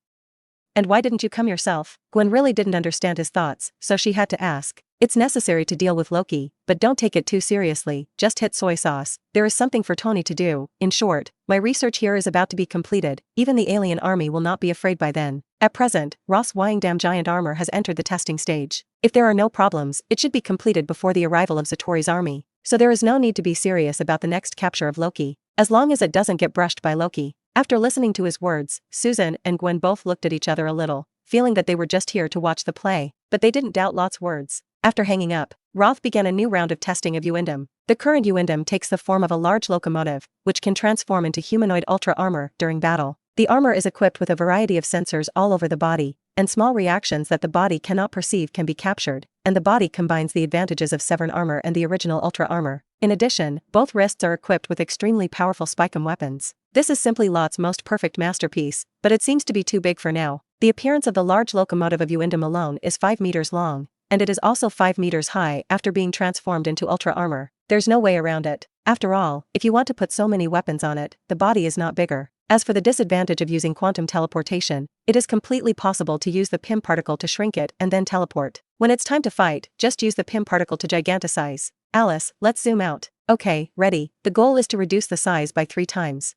And why didn't you come yourself? Gwen really didn't understand his thoughts, so she had to ask. It's necessary to deal with Loki, but don't take it too seriously, just hit soy sauce. There is something for Tony to do. In short, my research here is about to be completed, even the alien army will not be afraid by then. At present, Ross Wyingdam giant armor has entered the testing stage. If there are no problems, it should be completed before the arrival of Zatori's army. So there is no need to be serious about the next capture of Loki, as long as it doesn't get brushed by Loki. After listening to his words, Susan and Gwen both looked at each other a little, feeling that they were just here to watch the play, but they didn't doubt Lot's words. After hanging up, Roth began a new round of testing of Uindum. The current Uindum takes the form of a large locomotive, which can transform into humanoid ultra armor during battle. The armor is equipped with a variety of sensors all over the body, and small reactions that the body cannot perceive can be captured, and the body combines the advantages of Saiwen Armor and the original ultra armor. In addition, both wrists are equipped with extremely powerful spikum weapons. This is simply Lot's most perfect masterpiece, but it seems to be too big for now. The appearance of the large locomotive of Uindum alone is 5 meters long, and it is also 5 meters high after being transformed into ultra armor. There's no way around it. After all, if you want to put so many weapons on it, the body is not bigger. As for the disadvantage of using quantum teleportation, it is completely possible to use the Pym particle to shrink it and then teleport. When it's time to fight, just use the Pym particle to giganticize. Alice, let's zoom out. Okay, ready. The goal is to reduce the size by 3 times.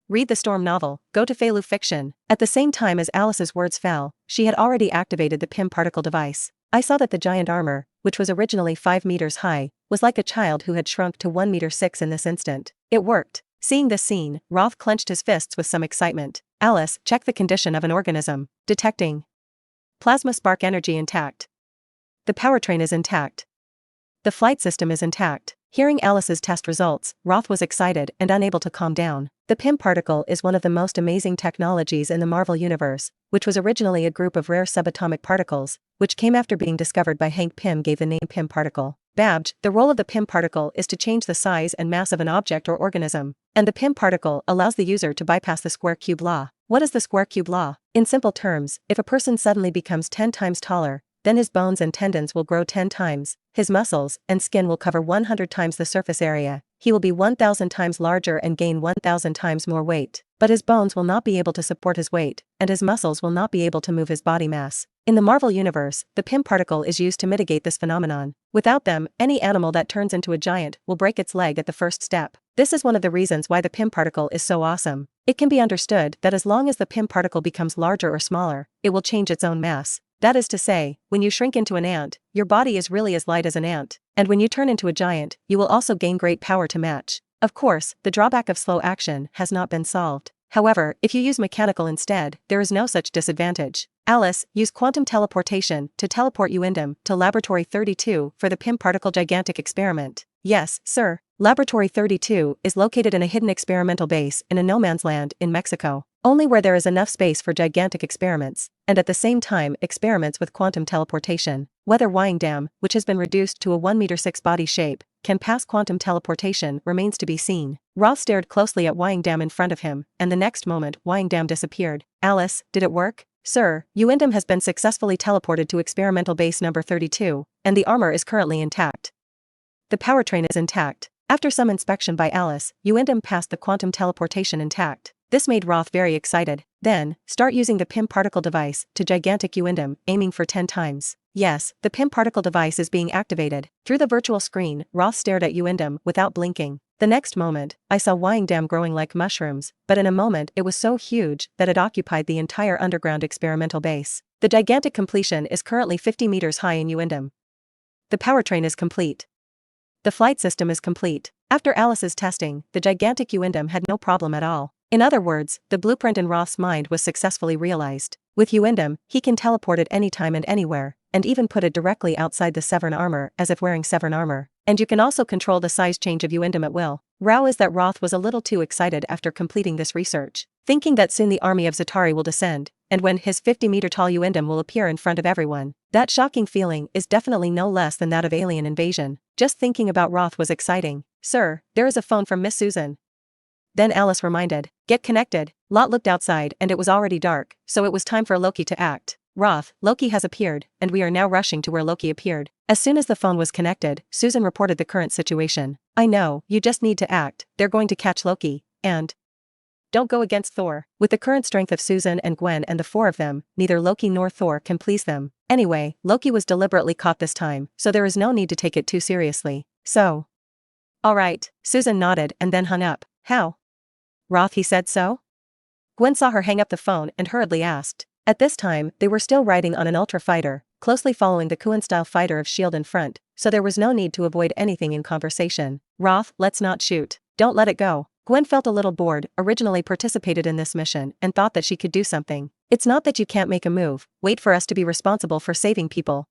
Read the Storm novel, go to Felu Fiction. At the same time as Alice's words fell, she had already activated the Pym particle device. I saw that the giant armor, which was originally 5 meters high, was like a child who had shrunk to 1 meter 6 in this instant. It worked. Seeing this scene, Roth clenched his fists with some excitement. Alice, check the condition of an organism. Detecting. Plasma spark energy intact. The powertrain is intact. The flight system is intact. Hearing Alice's test results, Roth was excited and unable to calm down. The Pym particle is one of the most amazing technologies in the Marvel Universe, which was originally a group of rare subatomic particles, which came after being discovered by Hank Pym gave the name Pym particle. Babbage, the role of the Pym particle is to change the size and mass of an object or organism, and the Pym particle allows the user to bypass the square cube law. What is the square cube law? In simple terms, if a person suddenly becomes 10 times taller, then his bones and tendons will grow 10 times, his muscles and skin will cover 100 times the surface area, he will be 1,000 times larger and gain 1,000 times more weight, but his bones will not be able to support his weight, and his muscles will not be able to move his body mass. In the Marvel Universe, the Pym particle is used to mitigate this phenomenon. Without them, any animal that turns into a giant will break its leg at the first step. This is one of the reasons why the Pym particle is so awesome. It can be understood that as long as the Pym particle becomes larger or smaller, it will change its own mass. That is to say, when you shrink into an ant, your body is really as light as an ant, and when you turn into a giant, you will also gain great power to match. Of course, the drawback of slow action has not been solved. However, if you use mechanical instead, there is no such disadvantage. Alice, use quantum teleportation to teleport Uindum to Laboratory 32 for the Pym particle gigantic experiment. Yes, sir. Laboratory 32 is located in a hidden experimental base in a no man's land in Mexico, only where there is enough space for gigantic experiments, and at the same time experiments with quantum teleportation. Whether Wyingdam, which has been reduced to a 1 meter 6 body shape, can pass quantum teleportation remains to be seen. Roth stared closely at Wyingdam in front of him, and the next moment Wyingdam disappeared. Alice, did it work? Sir, Uindum has been successfully teleported to experimental base number 32, and the armor is currently intact. The powertrain is intact. After some inspection by Alice, Uindum passed the quantum teleportation intact. This made Roth very excited. Then, start using the Pym particle device to gigantic Uindum, aiming for 10 times. Yes, the Pym particle device is being activated. Through the virtual screen, Roth stared at Uindum without blinking. The next moment, I saw Wyingdam growing like mushrooms, but in a moment it was so huge that it occupied the entire underground experimental base. The gigantic completion is currently 50 meters high in Uindum. The powertrain is complete. The flight system is complete. After Alice's testing, the gigantic Uindum had no problem at all. In other words, the blueprint in Roth's mind was successfully realized. With Uindum, he can teleport it anytime and anywhere, and even put it directly outside the Saiwen Armor as if wearing Saiwen Armor. And you can also control the size change of Uindum at will. Row is that Roth was a little too excited after completing this research, thinking that soon the army of Zatari will descend, and when his 50-meter-tall Uindum will appear in front of everyone. That shocking feeling is definitely no less than that of alien invasion. Just thinking about Roth was exciting. Sir, there is a phone from Miss Susan. Then Alice reminded, get connected. Lot looked outside and it was already dark, so it was time for Loki to act. Roth, Loki has appeared, and we are now rushing to where Loki appeared. As soon as the phone was connected, Susan reported the current situation. I know, you just need to act, they're going to catch Loki, and don't go against Thor. With the current strength of Susan and Gwen and the four of them, neither Loki nor Thor can please them. Anyway, Loki was deliberately caught this time, so there is no need to take it too seriously. So. Alright, Susan nodded and then hung up. How? Roth, he said so? Gwen saw her hang up the phone and hurriedly asked. At this time, they were still riding on an Ultra fighter, closely following the Kuan-style fighter of S.H.I.E.L.D. in front, so there was no need to avoid anything in conversation. Roth, let's not shoot. Don't let it go. Gwen felt a little bored, originally participated in this mission, and thought that she could do something. It's not that you can't make a move, wait for us to be responsible for saving people.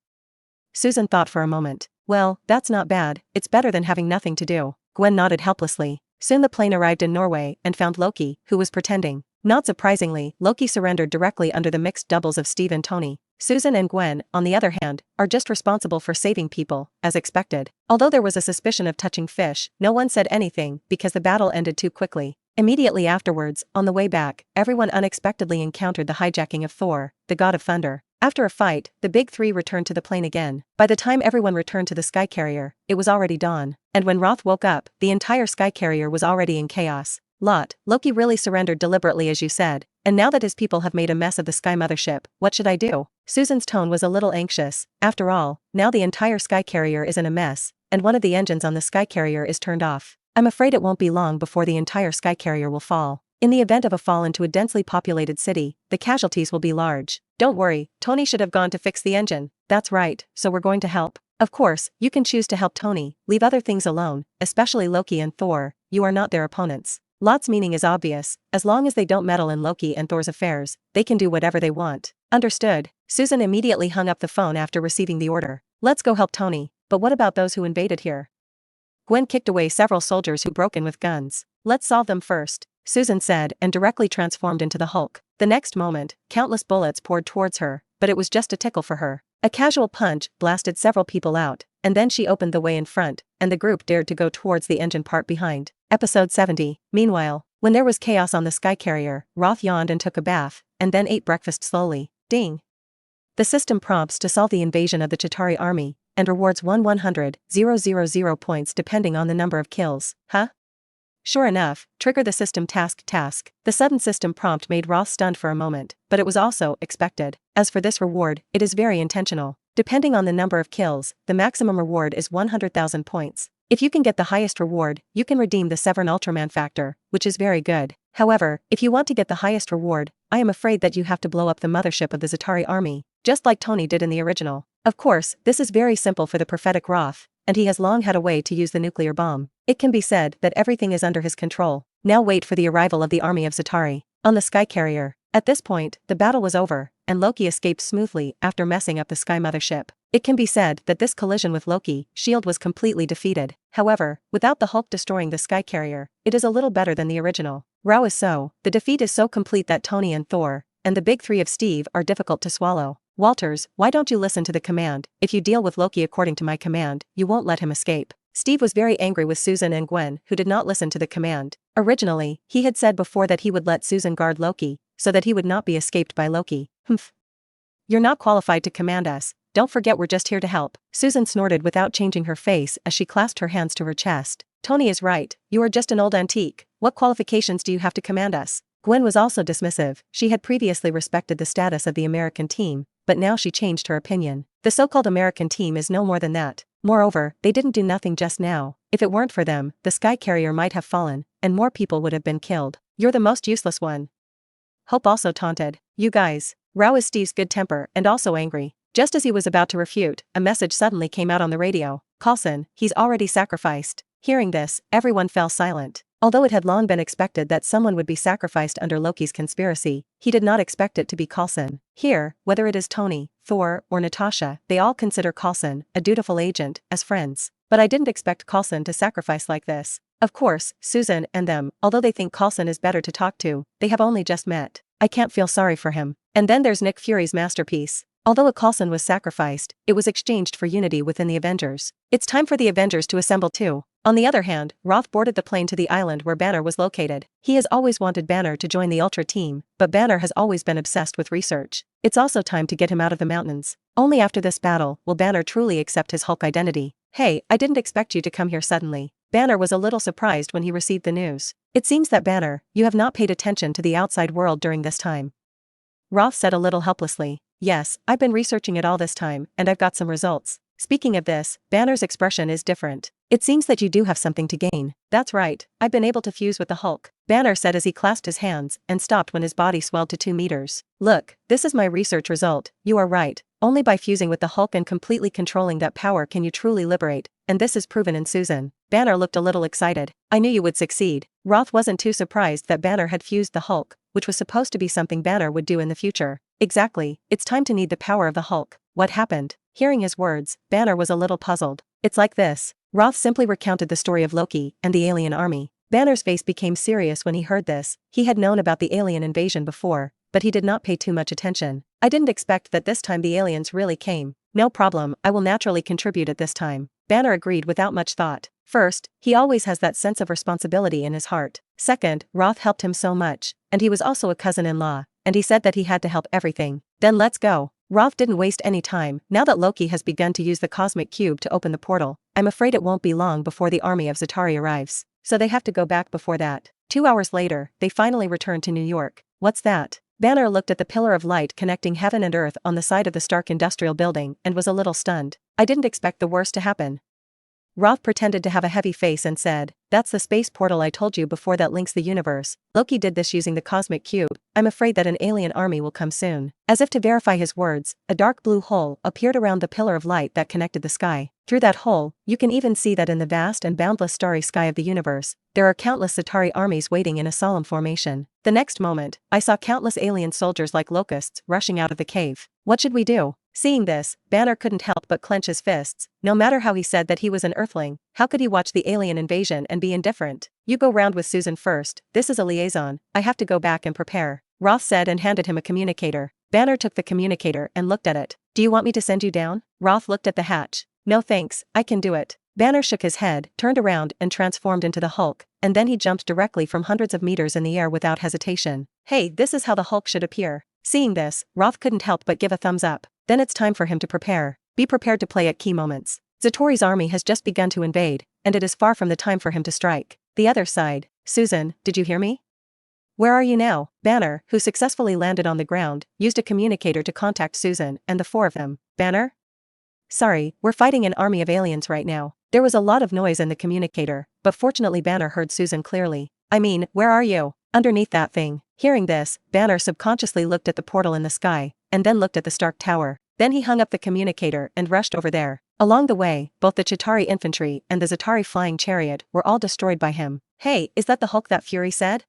Susan thought for a moment. Well, that's not bad, it's better than having nothing to do. Gwen nodded helplessly. Soon the plane arrived in Norway and found Loki, who was pretending. Not surprisingly, Loki surrendered directly under the mixed doubles of Steve and Tony. Susan and Gwen, on the other hand, are just responsible for saving people, as expected. Although there was a suspicion of touching fish, no one said anything because the battle ended too quickly. Immediately afterwards, on the way back, everyone unexpectedly encountered the hijacking of Thor, the god of thunder. After a fight, the big three returned to the plane again. By the time everyone returned to the sky carrier, it was already dawn. And when Roth woke up, the entire sky carrier was already in chaos. Loki really surrendered deliberately as you said, and now that his people have made a mess of the sky mothership, what should I do? Susan's tone was a little anxious. After all, now the entire sky carrier is in a mess, and one of the engines on the sky carrier is turned off. I'm afraid it won't be long before the entire sky carrier will fall. In the event of a fall into a densely populated city, the casualties will be large. Don't worry, Tony should have gone to fix the engine. That's right, so we're going to help. Of course, you can choose to help Tony, leave other things alone, especially Loki and Thor, you are not their opponents. Lot's meaning is obvious, as long as they don't meddle in Loki and Thor's affairs, they can do whatever they want. Understood. Susan immediately hung up the phone after receiving the order. Let's go help Tony, but what about those who invaded here? Gwen kicked away several soldiers who broke in with guns. Let's solve them first, Susan said and directly transformed into the Hulk. The next moment, countless bullets poured towards her, but it was just a tickle for her. A casual punch blasted several people out, and then she opened the way in front, and the group dared to go towards the engine part behind. Episode 70. Meanwhile, when there was chaos on the sky carrier, Roth yawned and took a bath, and then ate breakfast slowly. Ding. The system prompts to solve the invasion of the Chitauri army, and rewards 100,000 points depending on the number of kills. Huh? Sure enough, trigger the system task. The sudden system prompt made Roth stunned for a moment, but it was also expected. As for this reward, it is very intentional. Depending on the number of kills, the maximum reward is 100,000 points. If you can get the highest reward, you can redeem the Saiwen Ultraman factor, which is very good. However, if you want to get the highest reward, I am afraid that you have to blow up the mothership of the Chitauri army, just like Tony did in the original. Of course, this is very simple for the prophetic Roth, and he has long had a way to use the nuclear bomb. It can be said that everything is under his control. Now wait for the arrival of the army of Chitauri on the sky carrier. At this point, the battle was over, and Loki escaped smoothly after messing up the sky mothership. It can be said that this collision with Loki, S.H.I.E.L.D. was completely defeated. However, without the Hulk destroying the sky carrier, it is a little better than the original. Rao is so, the defeat is so complete that Tony and Thor, and the big three of Steve are difficult to swallow. Walters, why don't you listen to the command? If you deal with Loki according to my command, you won't let him escape. Steve was very angry with Susan and Gwen, who did not listen to the command. Originally, he had said before that he would let Susan guard Loki, so that he would not be escaped by Loki. Humph. You're not qualified to command us. Don't forget we're just here to help. Susan snorted without changing her face as she clasped her hands to her chest. Tony is right, you are just an old antique. What qualifications do you have to command us? Gwen was also dismissive. She had previously respected the status of the American team, but now she changed her opinion. The so-called American team is no more than that. Moreover, they didn't do nothing just now. If it weren't for them, the sky carrier might have fallen, and more people would have been killed. You're the most useless one. Hope also taunted. You guys. Rao is Steve's good temper and also angry. Just as he was about to refute, a message suddenly came out on the radio. Coulson, he's already sacrificed. Hearing this, everyone fell silent. Although it had long been expected that someone would be sacrificed under Loki's conspiracy, he did not expect it to be Coulson. Here, whether it is Tony, Thor, or Natasha, they all consider Coulson, a dutiful agent, as friends. But I didn't expect Coulson to sacrifice like this. Of course, Susan and them, although they think Coulson is better to talk to, they have only just met. I can't feel sorry for him. And then there's Nick Fury's masterpiece. Although a Coulson was sacrificed, it was exchanged for unity within the Avengers. It's time for the Avengers to assemble too. On the other hand, Roth boarded the plane to the island where Banner was located. He has always wanted Banner to join the Ultra team, but Banner has always been obsessed with research. It's also time to get him out of the mountains. Only after this battle will Banner truly accept his Hulk identity. Hey, I didn't expect you to come here suddenly. Banner was a little surprised when he received the news. It seems that Banner, you have not paid attention to the outside world during this time. Roth said a little helplessly. Yes, I've been researching it all this time, and I've got some results. Speaking of this, Banner's expression is different. It seems that you do have something to gain. That's right, I've been able to fuse with the Hulk, Banner said as he clasped his hands and stopped when his body swelled to 2 meters. Look, this is my research result. You are right. Only by fusing with the Hulk and completely controlling that power can you truly liberate, and this is proven in Susan. Banner looked a little excited. I knew you would succeed. Roth wasn't too surprised that Banner had fused the Hulk, which was supposed to be something Banner would do in the future. Exactly, it's time to need the power of the Hulk. What happened? Hearing his words, Banner was a little puzzled. It's like this. Roth simply recounted the story of Loki and the alien army. Banner's face became serious when he heard this. He had known about the alien invasion before, but he did not pay too much attention. I didn't expect that this time the aliens really came. No problem, I will naturally contribute at this time. Banner agreed without much thought. First, he always has that sense of responsibility in his heart. Second, Roth helped him so much, and he was also a cousin-in-law, and he said that he had to help everything. Then let's go. Roth didn't waste any time. Now that Loki has begun to use the cosmic cube to open the portal, I'm afraid it won't be long before the army of Za'Tari arrives. So they have to go back before that. 2 hours later, they finally returned to New York. What's that? Banner looked at the pillar of light connecting heaven and earth on the side of the Stark Industrial Building and was a little stunned. I didn't expect the worst to happen. Roth pretended to have a heavy face and said, that's the space portal I told you before that links the universe. Loki did this using the cosmic cube. I'm afraid that an alien army will come soon. As if to verify his words, a dark blue hole appeared around the pillar of light that connected the sky. Through that hole, you can even see that in the vast and boundless starry sky of the universe, there are countless Za'Tari armies waiting in a solemn formation. The next moment, I saw countless alien soldiers like locusts rushing out of the cave. What should we do? Seeing this, Banner couldn't help but clench his fists. No matter how he said that he was an Earthling, how could he watch the alien invasion and be indifferent? You go round with Susan first. This is a liaison. I have to go back and prepare. Roth said and handed him a communicator. Banner took the communicator and looked at it. Do you want me to send you down? Roth looked at the hatch. No thanks, I can do it. Banner shook his head, turned around and transformed into the Hulk, and then he jumped directly from hundreds of meters in the air without hesitation. Hey, this is how the Hulk should appear. Seeing this, Roth couldn't help but give a thumbs up. Then it's time for him to prepare. Be prepared to play at key moments. Za'Tori's army has just begun to invade, and it is far from the time for him to strike. The other side. Susan, did you hear me? Where are you now? Banner, who successfully landed on the ground, used a communicator to contact Susan and the 4 of them. Banner? Sorry, we're fighting an army of aliens right now. There was a lot of noise in the communicator, but fortunately Banner heard Susan clearly. I mean, where are you? Underneath that thing. Hearing this, Banner subconsciously looked at the portal in the sky, and then looked at the Stark Tower. Then he hung up the communicator and rushed over there. Along the way, both the Chitauri infantry and the Za'Tari flying chariot were all destroyed by him. Hey, is that the Hulk that Fury said?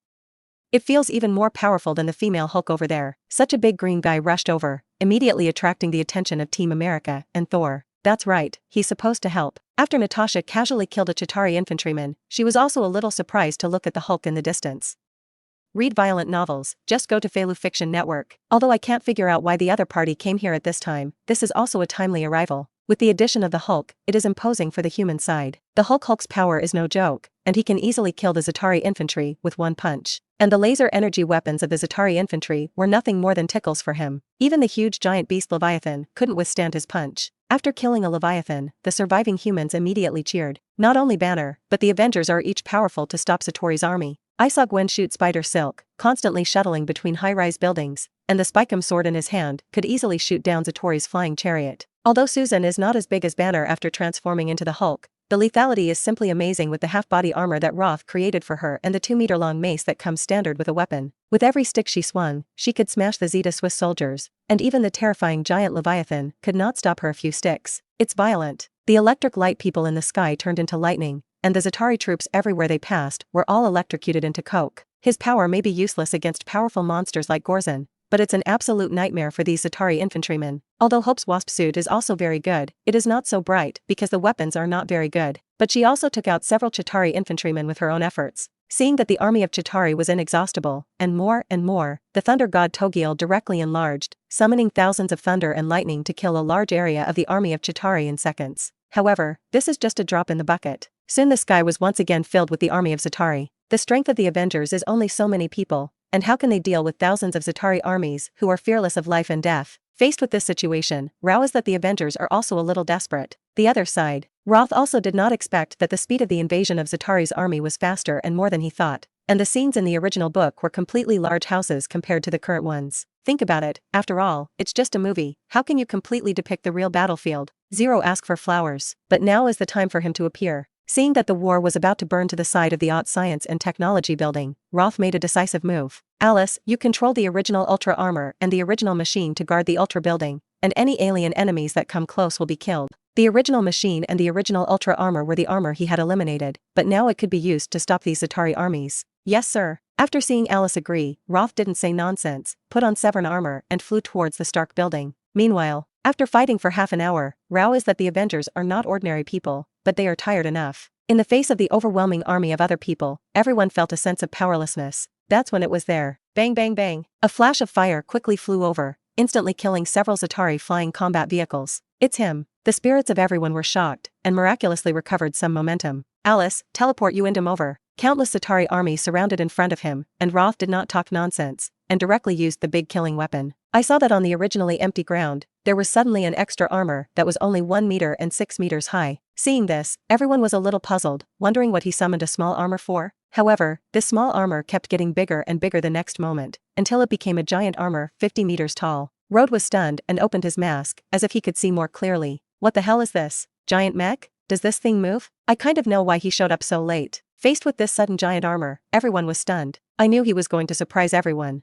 It feels even more powerful than the female Hulk over there. Such a big green guy rushed over, immediately attracting the attention of Team America and Thor. That's right, he's supposed to help. After Natasha casually killed a Chitauri infantryman, she was also a little surprised to look at the Hulk in the distance. Read violent novels, just go to Felu Fiction Network. Although I can't figure out why the other party came here at this time, this is also a timely arrival. With the addition of the Hulk, it is imposing for the human side. The Hulk's power is no joke, and he can easily kill the Za'Tari infantry with one punch. And the laser energy weapons of the Za'Tari infantry were nothing more than tickles for him. Even the huge giant beast Leviathan couldn't withstand his punch. After killing a Leviathan, the surviving humans immediately cheered. Not only Banner, but the Avengers are each powerful to stop Za'Tori's army. I saw Gwen shoot Spider Silk, constantly shuttling between high-rise buildings, and the Spikem sword in his hand could easily shoot down Za'Tori's flying chariot. Although Susan is not as big as Banner after transforming into the Hulk, the lethality is simply amazing with the half-body armor that Roth created for her and the 2-meter-long mace that comes standard with a weapon. With every stick she swung, she could smash the Zeta Swiss soldiers, and even the terrifying giant Leviathan could not stop her a few sticks. It's violent. The electric light people in the sky turned into lightning, and the Za'Tari troops everywhere they passed were all electrocuted into coke. His power may be useless against powerful monsters like Gorzon, but it's an absolute nightmare for these Za'Tari infantrymen. Although Hope's wasp suit is also very good, it is not so bright because the weapons are not very good. But she also took out several Chitauri infantrymen with her own efforts. Seeing that the army of Chitauri was inexhaustible, and more, the thunder god Togiel directly enlarged, summoning thousands of thunder and lightning to kill a large area of the army of Chitauri in seconds. However, this is just a drop in the bucket. Soon the sky was once again filled with the army of Chitauri. The strength of the Avengers is only so many people, and how can they deal with thousands of Chitauri armies who are fearless of life and death? Faced with this situation, Rao is that the Avengers are also a little desperate. The other side, Roth also did not expect that the speed of the invasion of Chitauri's army was faster and more than he thought, and the scenes in the original book were completely large houses compared to the current ones. Think about it, after all, it's just a movie. How can you completely depict the real battlefield? Zero asked for flowers, but now is the time for him to appear. Seeing that the war was about to burn to the side of the Science and Technology building, Roth made a decisive move. Alice, you control the original Ultra Armor and the original machine to guard the Ultra building, and any alien enemies that come close will be killed. The original machine and the original Ultra Armor were the armor he had eliminated, but now it could be used to stop these Chitauri armies. Yes sir. After seeing Alice agree, Roth didn't say nonsense, put on Saiwen Armor and flew towards the Stark building. Meanwhile, after fighting for half an hour, Rao is that the Avengers are not ordinary people, but they are tired enough. In the face of the overwhelming army of other people, everyone felt a sense of powerlessness. That's when it was there. Bang bang bang. A flash of fire quickly flew over, instantly killing several Chitauri flying combat vehicles. It's him. The spirits of everyone were shocked, and miraculously recovered some momentum. Alice, teleport you and him over. Countless Chitauri armies surrounded in front of him, and Roth did not talk nonsense, and directly used the big killing weapon. I saw that on the originally empty ground, there was suddenly an extra armor that was only 1 meter and 6 meters high. Seeing this, everyone was a little puzzled, wondering what he summoned a small armor for. However, this small armor kept getting bigger and bigger the next moment, until it became a giant armor 50 meters tall. Rode was stunned and opened his mask, as if he could see more clearly. What the hell is this? Giant mech? Does this thing move? I kind of know why he showed up so late. Faced with this sudden giant armor, everyone was stunned. I knew he was going to surprise everyone.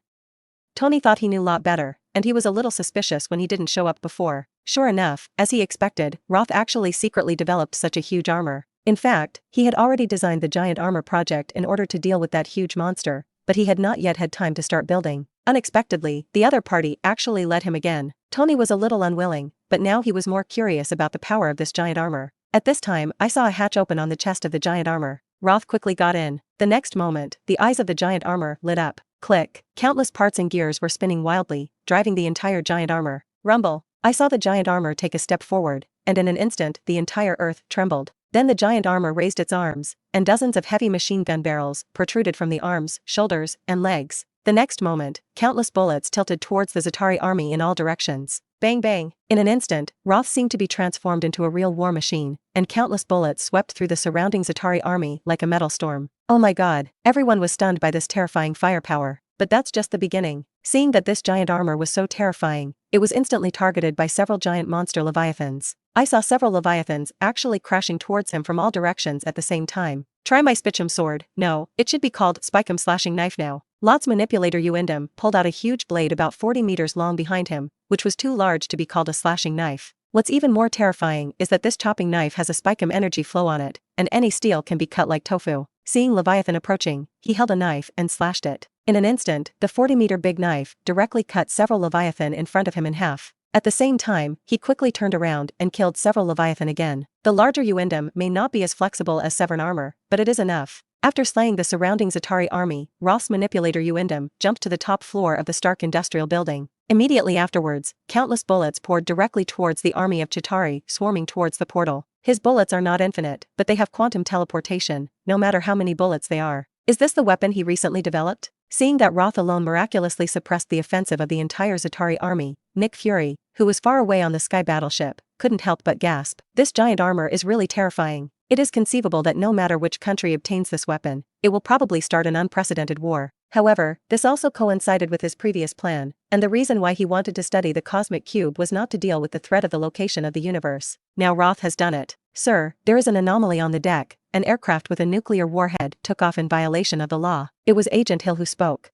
Tony thought he knew a lot better, and he was a little suspicious when he didn't show up before. Sure enough, as he expected, Roth actually secretly developed such a huge armor. In fact, he had already designed the giant armor project in order to deal with that huge monster, but he had not yet had time to start building. Unexpectedly, the other party actually led him again. Tony was a little unwilling, but now he was more curious about the power of this giant armor. At this time, I saw a hatch open on the chest of the giant armor. Roth quickly got in. The next moment, the eyes of the giant armor lit up. Click. Countless parts and gears were spinning wildly, driving the entire giant armor. Rumble. I saw the giant armor take a step forward, and in an instant, the entire earth trembled. Then the giant armor raised its arms, and dozens of heavy machine gun barrels protruded from the arms, shoulders, and legs. The next moment, countless bullets tilted towards the Chitauri army in all directions. Bang bang. In an instant, Roth seemed to be transformed into a real war machine, and countless bullets swept through the surrounding Chitauri army like a metal storm. Oh my god, everyone was stunned by this terrifying firepower. But that's just the beginning. Seeing that this giant armor was so terrifying, it was instantly targeted by several giant monster leviathans. I saw several leviathans actually crashing towards him from all directions at the same time. Try my Spitchum sword. No, it should be called Spike'em slashing knife now. Lot's manipulator Uindum pulled out a huge blade about 40 meters long behind him, which was too large to be called a slashing knife. What's even more terrifying is that this chopping knife has a Spike'em energy flow on it, and any steel can be cut like tofu. Seeing Leviathan approaching, he held a knife and slashed it. In an instant, the 40-meter big knife directly cut several Leviathan in front of him in half. At the same time, he quickly turned around and killed several Leviathan again. The larger Uindum may not be as flexible as Saiwen Armor, but it is enough. After slaying the surrounding Chitauri army, Roth's manipulator Uindum jumped to the top floor of the Stark Industrial Building. Immediately afterwards, countless bullets poured directly towards the army of Chitauri swarming towards the portal. His bullets are not infinite, but they have quantum teleportation, no matter how many bullets they are. Is this the weapon he recently developed? Seeing that Roth alone miraculously suppressed the offensive of the entire Chitauri army, Nick Fury, who was far away on the sky battleship, couldn't help but gasp. This giant armor is really terrifying. It is conceivable that no matter which country obtains this weapon, it will probably start an unprecedented war. However, this also coincided with his previous plan, and the reason why he wanted to study the cosmic cube was not to deal with the threat of the location of the universe. Now Roth has done it. Sir, there is an anomaly on the deck. An aircraft with a nuclear warhead took off in violation of the law. It was Agent Hill who spoke.